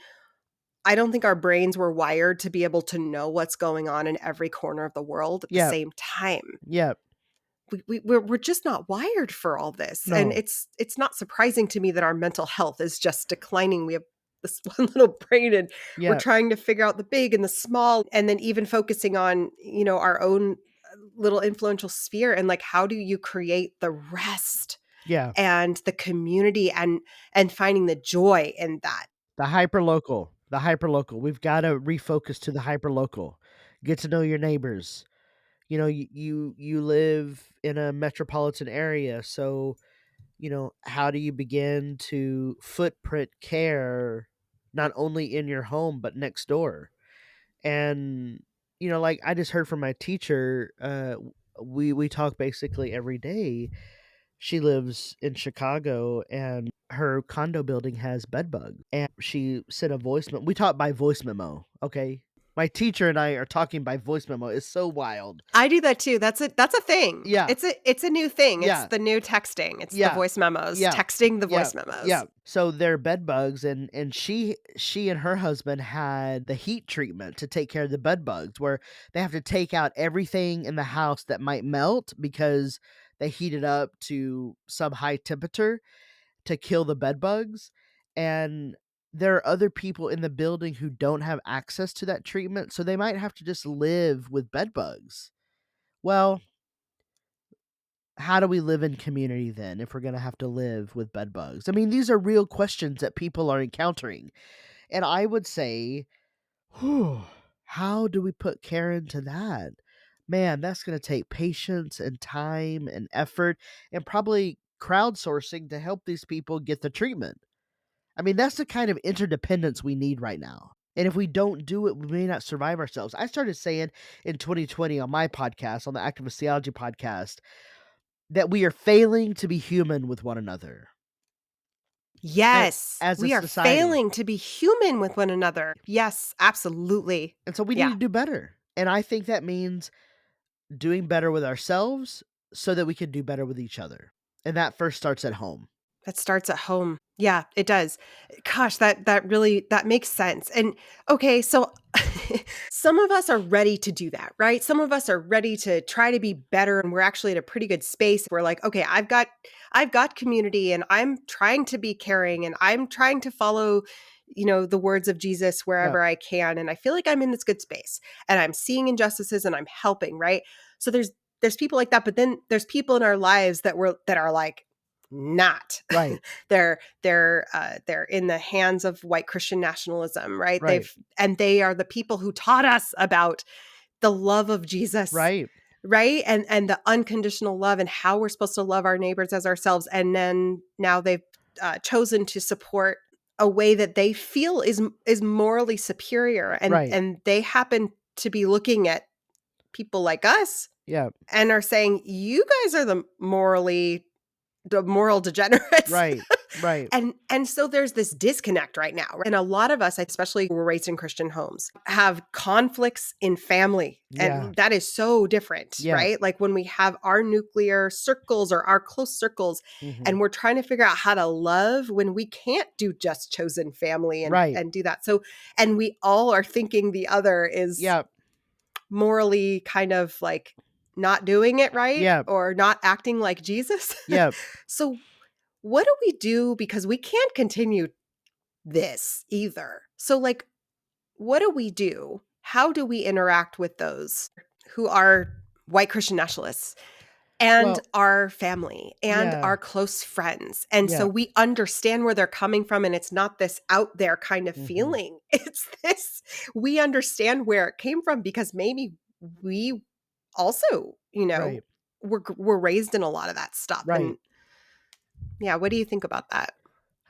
I don't think our brains were wired to be able to know what's going on in every corner of the world at the Yep. same time. Yep. We're just not wired for all this, and No. it's not surprising to me that our mental health is just declining. We have this one little brain, and we're Yep. trying to figure out the big and the small, and then even focusing on, our own little influential sphere, and, like, how do you create the rest Yeah. and the community and finding the joy in that. The hyperlocal. The hyperlocal. We've got to refocus to the hyperlocal. Get to know your neighbors. You live in a metropolitan area, so how do you begin to footprint care not only in your home but next door? And like I just heard from my teacher, we talk basically every day. She lives in Chicago and her condo building has bed bugs. And she sent a voice memo. We talk by voice memo, okay? My teacher and I are talking by voice memo. It's so wild. I do that too. That's a thing. Yeah. It's a new thing. It's Yeah. the new texting. It's the Yeah. voice memos, Yeah. texting the Yeah. voice memos. Yeah. So they're bed bugs, and she and her husband had the heat treatment to take care of the bed bugs where they have to take out everything in the house that might melt because they heat it up to some high temperature to kill the bed bugs. And there are other people in the building who don't have access to that treatment, so they might have to just live with bed bugs. Well, how do we live in community then if we're going to have to live with bed bugs? I mean, these are real questions that people are encountering. And I would say, whew, how do we put care into that? Man, that's going to take patience and time and effort and probably crowdsourcing to help these people get the treatment. I mean, that's the kind of interdependence we need right now. And if we don't do it, we may not survive ourselves. I started saying in 2020 on my podcast, on the Activist Theology podcast, that we are failing to be human with one another Yes, as a we are society. failing to be human with one another. Yes, absolutely. And so we need Yeah, to do better. And I think that means doing better with ourselves so that we can do better with each other. And that first starts at home. that starts at home. Yeah, it does. Gosh, that really that makes sense. And okay, so some of us are ready to do that, right? Some of us are ready to try to be better, and we're actually at a pretty good space. We're like, okay, I've got community, and I'm trying to be caring, and I'm trying to follow, the words of Jesus Yeah. wherever I can, and I feel like I'm in this good space, and I'm seeing injustices and I'm helping, right? So there's people like that, but then there's people in our lives that are like not. Right. They're in the hands of white Christian nationalism, right? Right. And they are the people who taught us about the love of Jesus, Right. right? And the unconditional love and how we're supposed to love our neighbors as ourselves. And then now they've chosen to support a way that they feel is morally superior, and Right. and they happen to be looking at people like us Yeah. and are saying, you guys are the moral degenerates. Right. Right. And so there's this disconnect right now. And a lot of us, especially who were raised in Christian homes, have conflicts in family. Yeah. And that is so different, Yeah. right? Like when we have our nuclear circles or our close circles, Mhm. and we're trying to figure out how to love when we can't do just chosen family and Right. and do that. So, and we all are thinking the other is Yeah. morally kind of like not doing it right Yeah. or not acting like Jesus. Yeah. So what do we do? Because we can't continue this either. So, like, what do we do? How do we interact with those who are white Christian nationalists and Well, our family and yeah. our close friends? And so Yeah. we understand where they're coming from, and it's not this out there kind of Mhm. feeling. It's this, we understand where it came from because maybe we also, Right. were raised in a lot of that stuff. Right. And yeah, what do you think about that?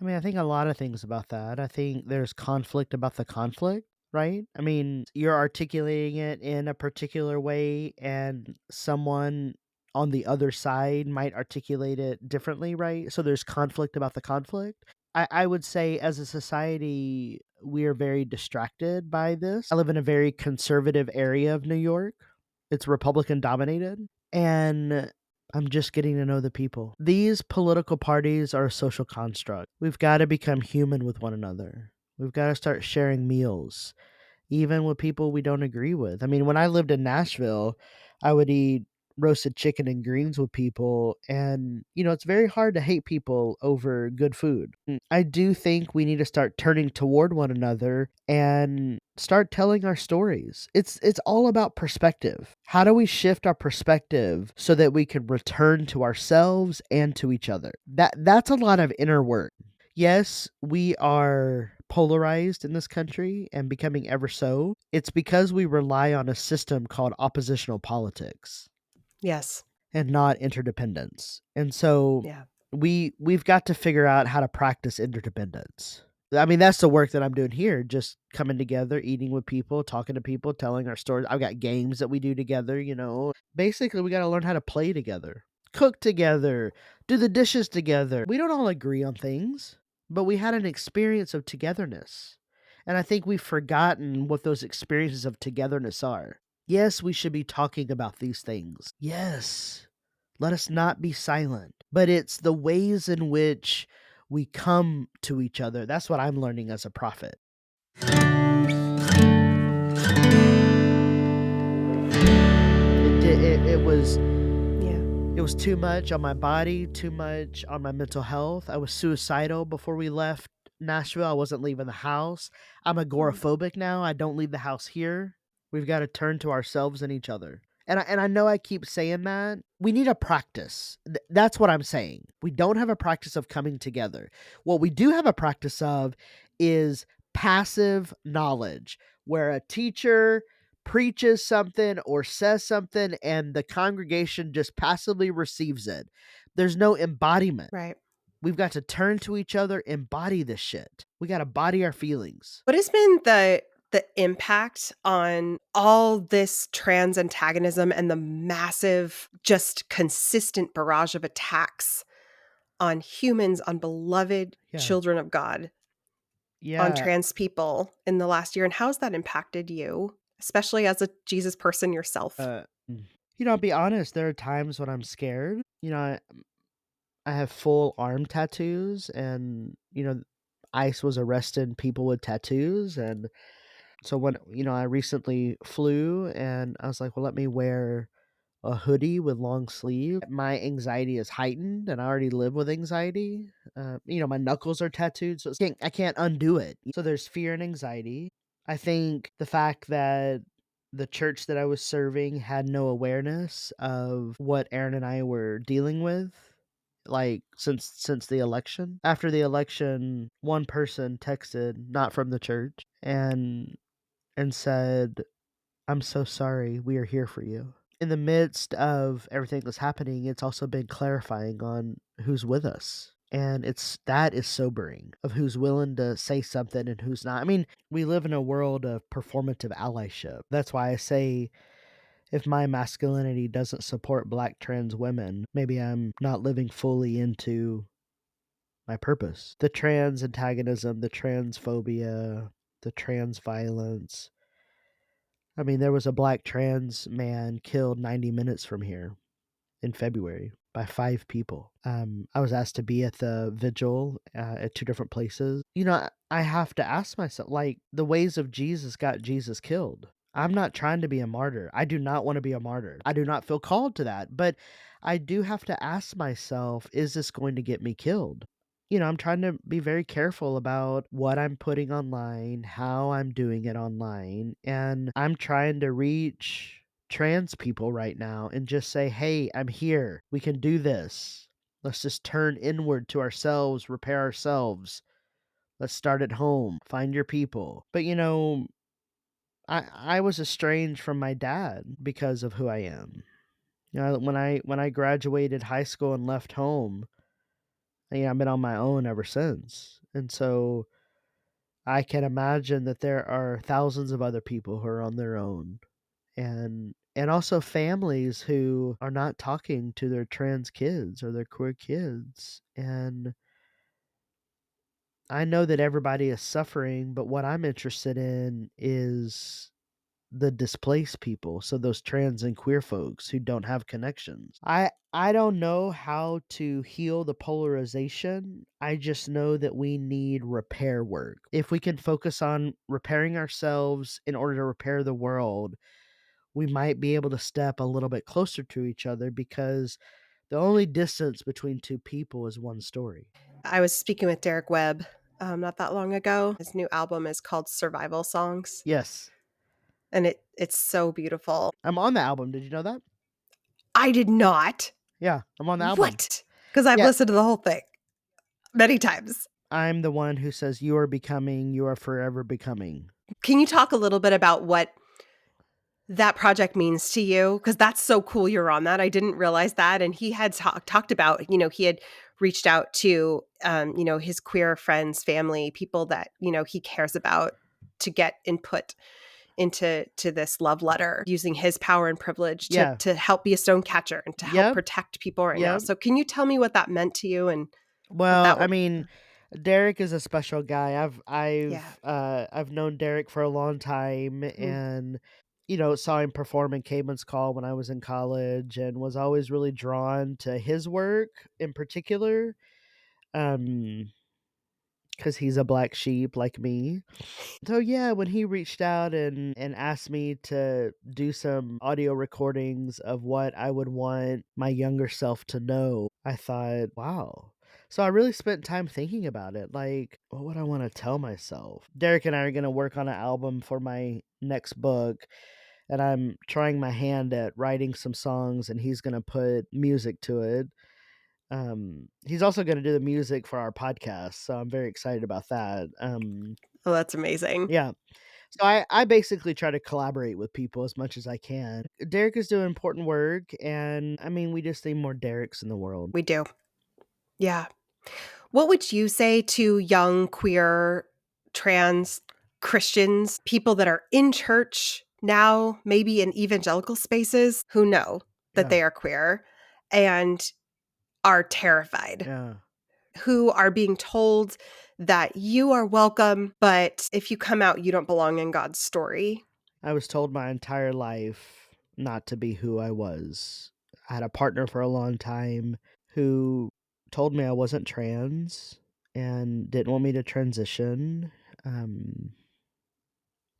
I mean, I think a lot of things about that. I think there's conflict about the conflict. right? I mean, you're articulating it in a particular way, and someone on the other side might articulate it differently, right? So there's conflict about the conflict. I would say, as a society, we are very distracted by this. I live in a very conservative area of New York. It's Republican dominated. And I'm just getting to know the people. These political parties are a social construct. We've got to become human with one another. We've got to start sharing meals, even with people we don't agree with. I mean, when I lived in Nashville, I would eat roasted chicken and greens with people, and it's very hard to hate people over good food. I do think we need to start turning toward one another and start telling our stories. It's all about perspective. How do we shift our perspective so that we can return to ourselves and to each other? That's a lot of inner work. Yes, we are polarized in this country and becoming ever so. It's because we rely on a system called oppositional politics Yes. and not interdependence. And so Yeah. we've got to figure out how to practice interdependence. I mean, that's the work that I'm doing here, just coming together, eating with people, talking to people, telling our stories. I've got games that we do together. Basically, we got to learn how to play together, cook together, do the dishes together. We don't all agree on things, but we had an experience of togetherness. And I think we've forgotten what those experiences of togetherness are. Yes, we should be talking about these things. Yes. Let us not be silent. But it's the ways in which we come to each other. That's what I'm learning as a prophet. It was Yeah. it was too much on my body, too much on my mental health. I was suicidal before we left Nashville. I wasn't leaving the house. I'm Mm. agoraphobic now. I don't leave the house here. We've got to turn to ourselves and each other. And I know I keep saying that. We need a practice. That's what I'm saying. We don't have a practice of coming together. What we do have a practice of is passive knowledge, where a teacher preaches something or says something and the congregation just passively receives it. There's no embodiment. Right. We've got to turn to each other, embody this shit. We got to body our feelings. What has been the impact on all this trans antagonism and the massive, just consistent barrage of attacks on humans, on beloved Yeah. children of God, on Yeah. trans people in the last year? And how has that impacted you, especially as a Jesus person yourself? Uh, I'll be honest, there are times when I'm scared. I have full arm tattoos, and ICE was arresting people with tattoos. And so when I recently flew, and I was like, well, let me wear a hoodie with long sleeve. My anxiety is heightened, and I already live with anxiety. My knuckles are tattooed, so I can't undo it. So there's fear and anxiety. I think the fact that the church that I was serving had no awareness of what Aaron and I were dealing with, like since the election. After the election, one person texted, not from the church, and said, "I'm so sorry. We are here for you." In the midst of everything that's happening, it's also been clarifying on who's with us. And that is sobering, of who's willing to say something and who's not. I mean, we live in a world of performative allyship. That's why I say, if my masculinity doesn't support black trans women, maybe I'm not living fully into my purpose. The trans antagonism, the transphobia, the trans violence. I mean, there was a black trans man killed 90 minutes from here in February by 5 people. I was asked to be at the vigil at 2 different places. I have to ask myself, like, the ways of Jesus got Jesus killed. I'm not trying to be a martyr. I do not want to be a martyr. I do not feel called to that. But I do have to ask myself, is this going to get me killed? I'm trying to be very careful about what I'm putting online, how I'm doing it online, and I'm trying to reach trans people right now and just say, "Hey, I'm here. We can do this. Let's just turn inward to ourselves, repair ourselves. Let's start at home. Find your people." But I was estranged from my dad because of who I am. When I graduated high school and left home, I've been on my own ever since. And so I can imagine that there are thousands of other people who are on their own, and also families who are not talking to their trans kids or their queer kids. And I know that everybody is suffering, but what I'm interested in is the displaced people, so those trans and queer folks who don't have connections. I don't know how to heal the polarization. I just know that we need repair work. If we can focus on repairing ourselves in order to repair the world, we might be able to step a little bit closer to each other, because the only distance between two people is one story. I was speaking with Derek Webb not that long ago. His new album is called Survival Songs, Yes. and it's so beautiful. I'm on the album. Did you know that? I did not. Yeah, I'm on the album. What? Because I've Yeah, listened to the whole thing many times. I'm the one who says, "You are becoming, you are forever becoming." Can you talk a little bit about what that project means to you? Because that's so cool you're on that. I didn't realize that. And he had talked about, he had reached out to, his queer friends, family, people that, he cares about to get input into this love letter, using his power and privilege to Yeah. help be a stone catcher and to help Yep, protect people right now. yep. So can you tell me what that meant to you and what Well, that I would mean, Derek is a special guy. yeah. I've known Derek for a long time, Mhm. and saw him perform in Caedmon's Call when I was in college, and was always really drawn to his work in particular. Um because he's a black sheep like me. So yeah, when he reached out and asked me to do some audio recordings of what I would want my younger self to know, I thought, wow. So I really spent time thinking about it. Like, what would I want to tell myself? Derek and I are going to work on an album for my next book, and I'm trying my hand at writing some songs, and he's going to put music to it. He's also going to do the music for our podcast, so I'm very excited about that. Oh, that's amazing. Yeah. So I basically try to collaborate with people as much as I can. Derek is doing important work, and I mean, we just need more Dereks in the world. We do. Yeah. What would you say to young queer trans Christians, people that are in church now, maybe in evangelical spaces, who know that Yeah. they are queer and are terrified, Yeah. who are being told that you are welcome, but if you come out, you don't belong in God's story? I was told my entire life not to be who I was. I had a partner for a long time who told me I wasn't trans and didn't want me to transition. Um,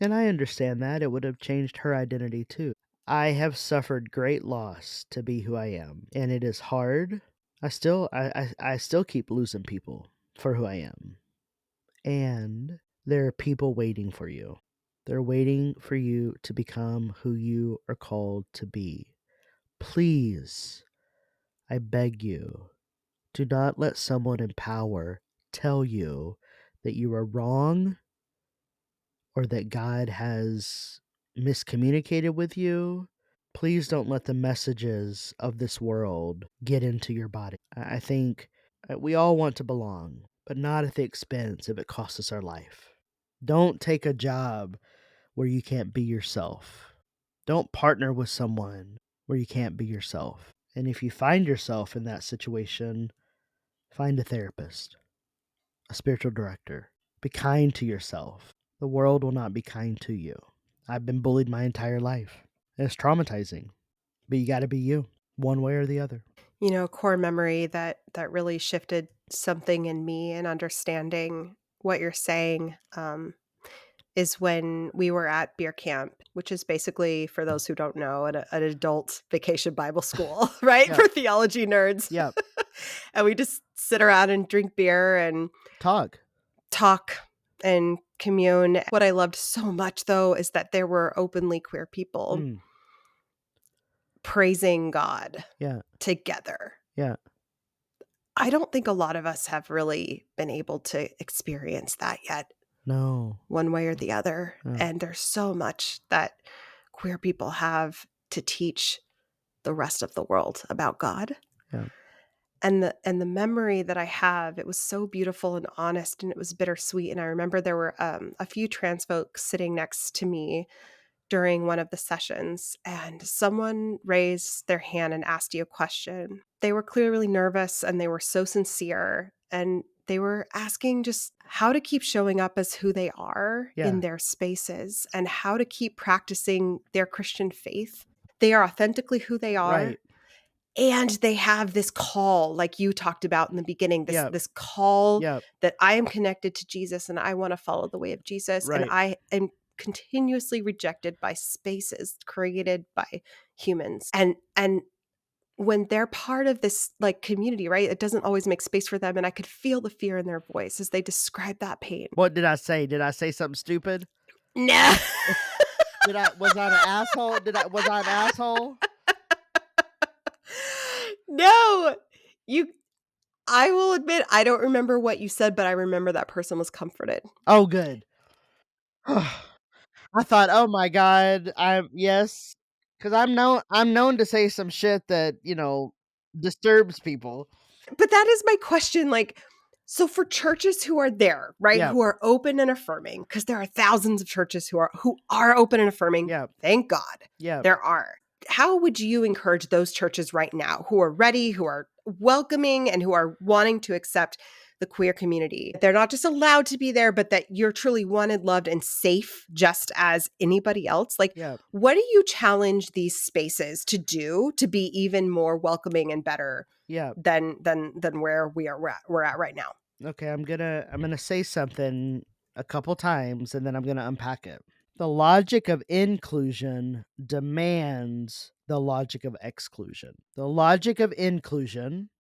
and I understand that. It would have changed her identity too. I have suffered great loss to be who I am, and it is hard. I still keep losing people for who I am. And there are people waiting for you. They're waiting for you to become who you are called to be. Please, I beg you, do not let someone in power tell you that you are wrong, or that God has miscommunicated with you. Please don't let the messages of this world get into your body. I think we all want to belong, but not at the expense if it costs us our life. Don't take a job where you can't be yourself. Don't partner with someone where you can't be yourself. And if you find yourself in that situation, find a therapist, a spiritual director. Be kind to yourself. The world will not be kind to you. I've been bullied my entire life. And it's traumatizing, but you got to be you, one way or the other. Core memory that really shifted something in me and understanding what you're saying, is when we were at beer camp, which is basically, for those who don't know, an adult vacation Bible school, right? Yeah, For theology nerds. yeah. And we just sit around and drink beer and Talk. talk and commune. What I loved so much, though, is that there were openly queer people Mm, praising God yeah, together. yeah. I don't think a lot of us have really been able to experience that yet, No. one way or the other. Yeah, And there's so much that queer people have to teach the rest of the world about God. yeah. And the memory that I have, it was so beautiful and honest, and it was bittersweet, and I remember there were, a few trans folks sitting next to me during one of the sessions, and someone raised their hand and asked you a question. They were clearly nervous, and they were so sincere, and they were asking just how to keep showing up as who they are in Yeah. their spaces and how to keep practicing their Christian faith. They are authentically who they are, Right. and they have this call, like you talked about in the beginning, this Yep. this call Yep. that I am connected to Jesus and I wanna follow the way of Jesus, and Right. I am continuously rejected by spaces created by humans. And when they're part of this, like, community, right, it doesn't always make space for them, and I could feel the fear in their voice as they describe that pain. What did I say? Did I say something stupid? No. Was I an asshole? Was I an asshole? No. You I will admit, I don't remember what you said, but I remember that person was comforted. Oh, good. I thought, "Oh my god, I'm yes, because I'm known to say some shit that, disturbs people." But that is my question, like, so for churches who are there, right, Yep. who are open and affirming, because there are thousands of churches who are open and affirming, Yep. thank God, Yep. there are. How would you encourage those churches right now who are ready, who are welcoming, and who are wanting to accept the queer community? They're not just allowed to be there, but that you're truly wanted, loved, and safe just as anybody else. Like, Yep. what do you challenge these spaces to do to be even more welcoming and better Yep. than where we're at right now? Okay, I'm gonna say something a couple times, and then I'm gonna unpack it. The logic of inclusion demands the logic of exclusion. The logic of inclusion,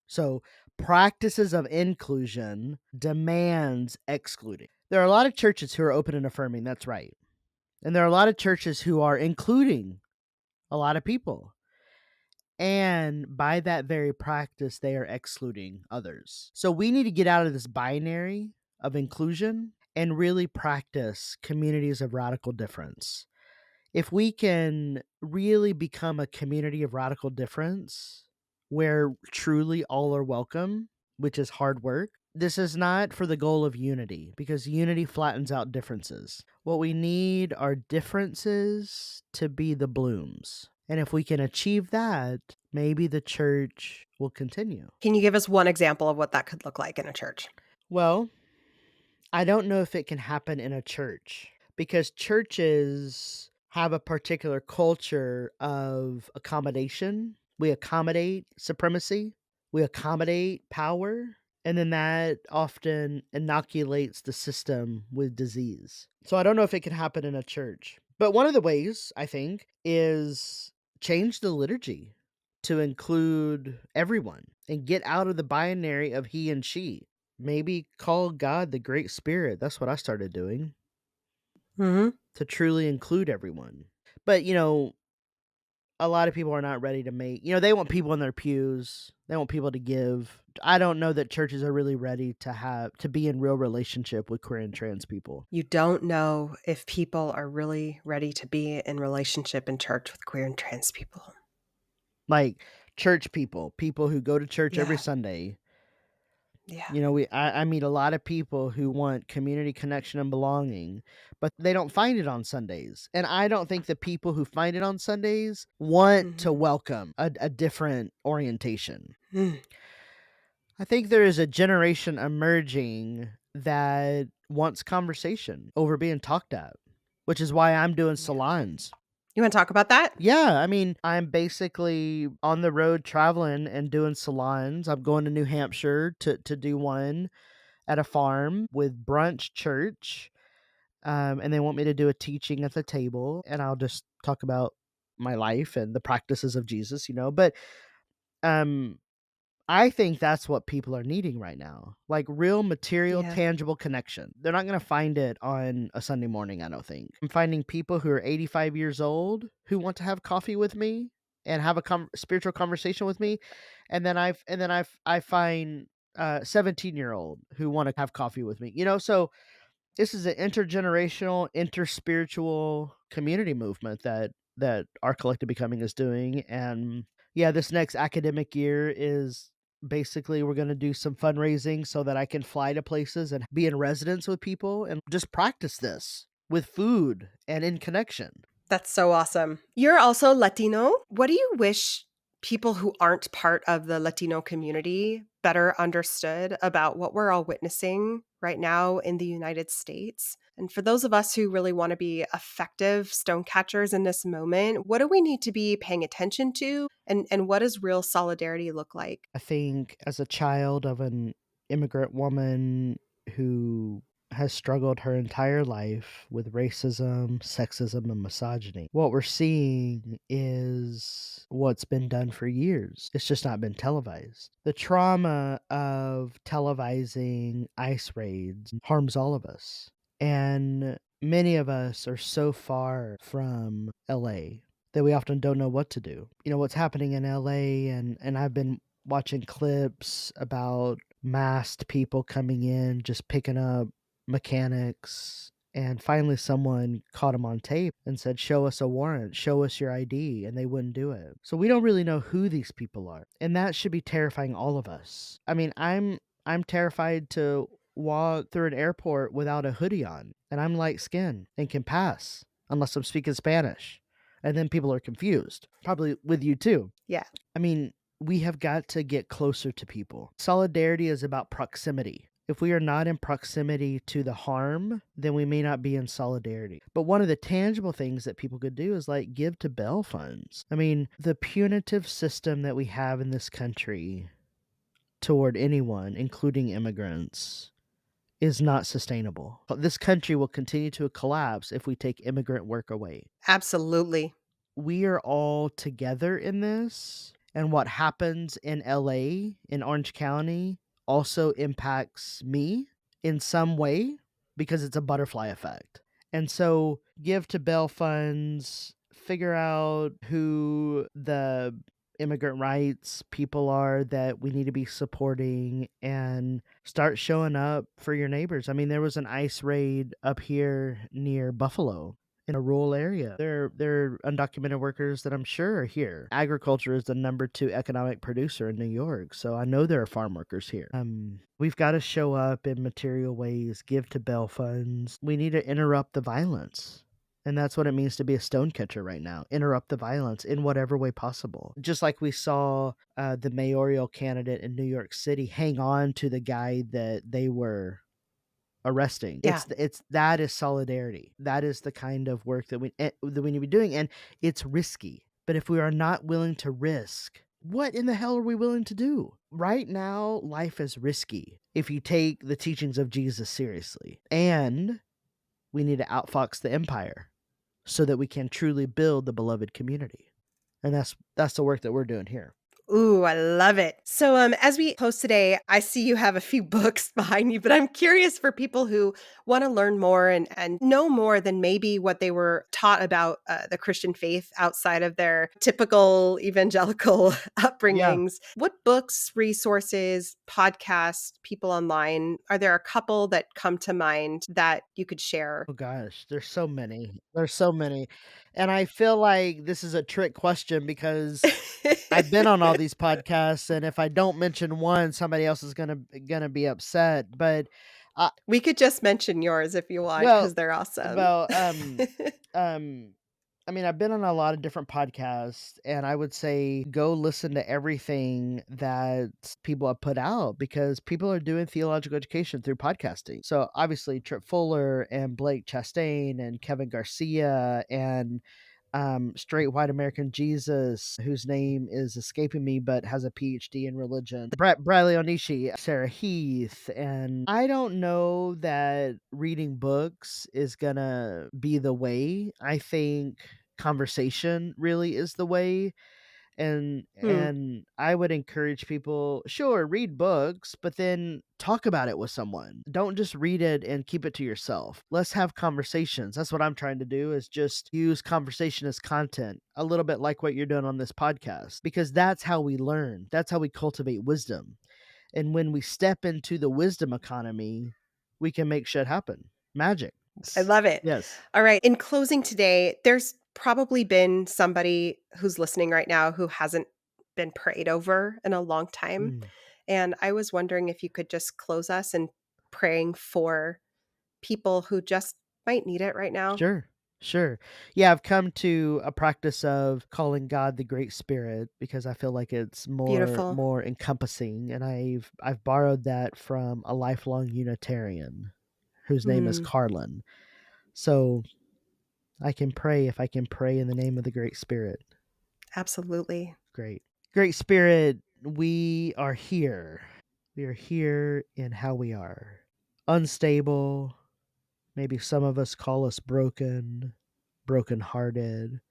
so practices of inclusion demands excluding. There are a lot of churches who are open and affirming, that's right. And there are a lot of churches who are including a lot of people. And by that very practice, they are excluding others. So we need to get out of this binary of inclusion and really practice communities of radical difference. If we can really become a community of radical difference where truly all are welcome, which is hard work, this is not for the goal of unity because unity flattens out differences. What we need are differences to be the blooms. And if we can achieve that, maybe the church will continue. Can you give us one example of what that could look like in a church? Well, I don't know if it can happen in a church because churches have a particular culture of accommodation. We accommodate supremacy, we accommodate power, and then that often inoculates the system with disease. So I don't know if it can happen in a church. But one of the ways, I think, is change the liturgy to include everyone and get out of the binary of he and she. Maybe call God the Great Spirit. That's what I started doing Mhm. to truly include everyone. But, a lot of people are not ready to they want people in their pews. They want people to give. I don't know that churches are really ready to be in real relationship with queer and trans people. You don't know if people are really ready to be in relationship in church with queer and trans people. Like church people, people who go to church every Yeah, Sunday. yeah. I meet a lot of people who want community connection and belonging, but they don't find it on Sundays. And I don't think the people who find it on Sundays want to Mhm. welcome a different orientation. Mm, I think there is a generation emerging that wants conversation over being talked at, which is why I'm doing yeah. salons. You wanna talk about that? Yeah, I mean, I'm basically on the road traveling and doing salons. I'm going to New Hampshire to do one at a farm with brunch church, and they want me to do a teaching at the table, and I'll just talk about my life and the practices of Jesus, but um, I think that's what people are needing right now, like real material, Yeah. tangible connection. They're not gonna find it on a Sunday morning, I don't think. I'm finding people who are 85 years old who want to have coffee with me and have a spiritual conversation with me, I find 17-year-old who want to have coffee with me. So this is an intergenerational, interspiritual community movement that our collective becoming is doing. And yeah, this next academic year is Basically, we're gonna do some fundraising so that I can fly to places and be in residence with people and just practice this with food and in connection. That's so awesome. You're also Latino. What do you wish people who aren't part of the Latino community better understood about what we're all witnessing right now in the United States? And for those of us who really want to be effective stone catchers in this moment, what do we need to be paying attention to? And what does real solidarity look like? I think as a child of an immigrant woman who has struggled her entire life with racism, sexism, and misogyny, what we're seeing is what's been done for years. It's just not been televised. The trauma of televising ICE raids harms all of us. And many of us are so far from LA that we often don't know what to do. You know, what's happening in LA, and I've been watching clips about masked people coming in, just picking up mechanics. And finally, someone caught them on tape and said, "Show us a warrant, show us your ID." And they wouldn't do it. So we don't really know who these people are. And that should be terrifying all of us. I mean, I'm terrified to walk through an airport without a hoodie on, and I'm light skinned and can pass unless I'm speaking Spanish. And then people are confused, probably with you too. Yeah, I mean, we have got to get closer to people. Solidarity is about proximity. If we are not in proximity to the harm, then we may not be in solidarity. But one of the tangible things that people could do is like give to bail funds. I mean, the punitive system that we have in this country toward anyone, including immigrants, is not sustainable. This country will continue to collapse if we take immigrant work away. absolutely. We are all together in this, and what happens in LA, in Orange County, also impacts me in some way because it's a butterfly effect. And so give to bail funds, figure out who the immigrant rights people are that we need to be supporting, and start showing up for your neighbors. I mean, there was an ICE raid up here near Buffalo in a rural area. They're undocumented workers that I'm sure are here. Agriculture is the number 2 economic producer in New York, so I know there are farm workers here. We've got to show up in material ways, give to bail funds. We need to interrupt the violence. And that's what it means to be a stone catcher right now. Interrupt the violence in whatever way possible. Just like we saw the mayoral candidate in New York City hang on to the guy that they were arresting. Yeah. It's that is solidarity. That is the kind of work that we need to be doing, and it's risky. But if we are not willing to risk, what in the hell are we willing to do? Right now, life is risky if you take the teachings of Jesus seriously. And we need to outfox the empire so that we can truly build the beloved community. And that's the work that we're doing here. Ooh, I love it. So, as we post today, I see you have a few books behind you, but I'm curious for people who want to learn more and know more than maybe what they were taught about the Christian faith outside of their typical evangelical Yeah. upbringings. What books, resources, podcasts, people online, are there a couple that come to mind that you could share? Oh gosh, there's so many. There's so many. And I feel like this is a trick question because I've been on all these podcasts, and if I don't mention one, somebody else is gonna be upset. But, uh, We could just mention yours if you want well, because they're awesome. well, um, I mean, I've been on a lot of different podcasts, and I would say go listen to everything that people have put out because people are doing theological education through podcasting. So obviously, Trip Fuller and Blake Chastain and Kevin Garcia and straight white American Jesus, whose name is escaping me, but has a PhD in religion. Bradley Onishi, Sarah Heath, and I don't know that reading books is gonna be the way. I think conversation really is the way, Hmm. and I would encourage people, sure, read books, but then talk about it with someone. Don't just read it and keep it to yourself. Let's have conversations. That's what I'm trying to do, is just use conversation as content, a little bit like what you're doing on this podcast, because that's how we learn. That's how we cultivate wisdom. And when we step into the wisdom economy, we can make shit happen. Magic. I love it. Yes. All right. In closing today, there's probably been somebody who's listening right now who hasn't been prayed over in a long time. Mm. And I was wondering if you could just close us in praying for people who just might need it right now. Sure. Sure. Yeah, I've come to a practice of calling God the Great Spirit because I feel like it's Beautiful. more encompassing, and I've borrowed that from a lifelong Unitarian whose name is Mm, Carlin. So I can pray if I can pray in the name of the Great Spirit. absolutely. Great. Great Spirit, we are here. We are here in how we are. Unstable. Maybe some of us call us broken, brokenhearted,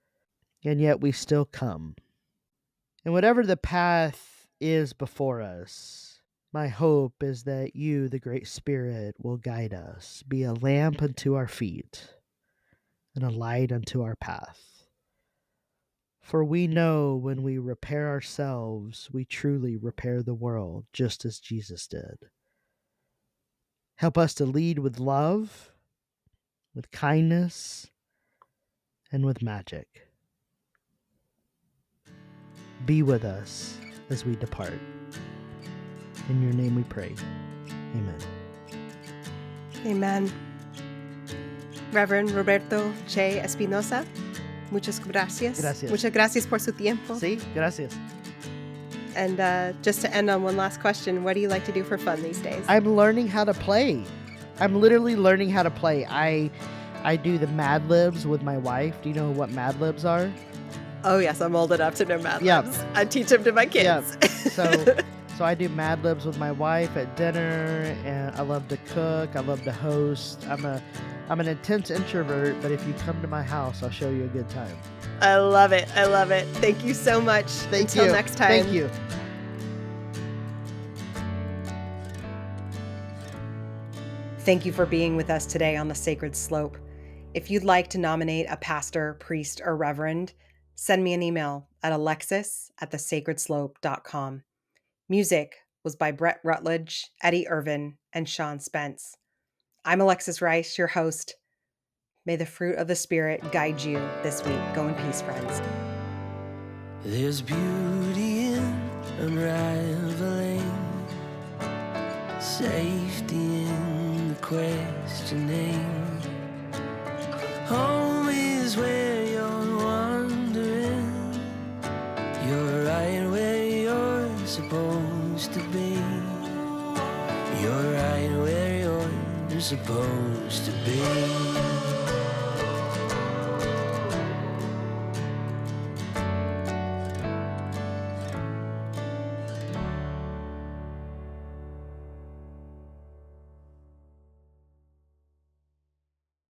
and yet we still come. And whatever the path is before us, my hope is that you, the Great Spirit, will guide us, be a lamp unto our feet and a light unto our path. For we know when we repair ourselves, we truly repair the world, just as Jesus did. Help us to lead with love, with kindness, and with magic. Be with us as we depart. In your name we pray. Amen. Amen. Reverend Roberto Che Espinoza, muchas gracias. Gracias. Muchas gracias por su tiempo. Sí, gracias. And just to end on one last question, what do you like to do for fun these days? I'm learning how to play. I'm literally learning how to play. I do the Mad Libs with my wife. Do you know what Mad Libs are? Oh, yes, I'm old enough to know Mad Yeah. Libs. I teach them to my kids. Yeah. So I do Mad Libs with my wife at dinner, and I love to cook. I love to host. I'm an intense introvert, but if you come to my house, I'll show you a good time. I love it. I love it. Thank you so much. Until next time. Thank you. Thank you for being with us today on The Sacred Slope. If you'd like to nominate a pastor, priest, or reverend, send me an email at alexis@thesacredslope.com. Music was by Brett Rutledge, Eddie Irvin, and Sean Spence. I'm Alexis Rice, your host. May the fruit of the Spirit guide you this week. Go in peace, friends. There's beauty in unraveling, safety in the questioning. Home is where you're wandering. You're right where you're supposed to be. You're right where you're supposed to be.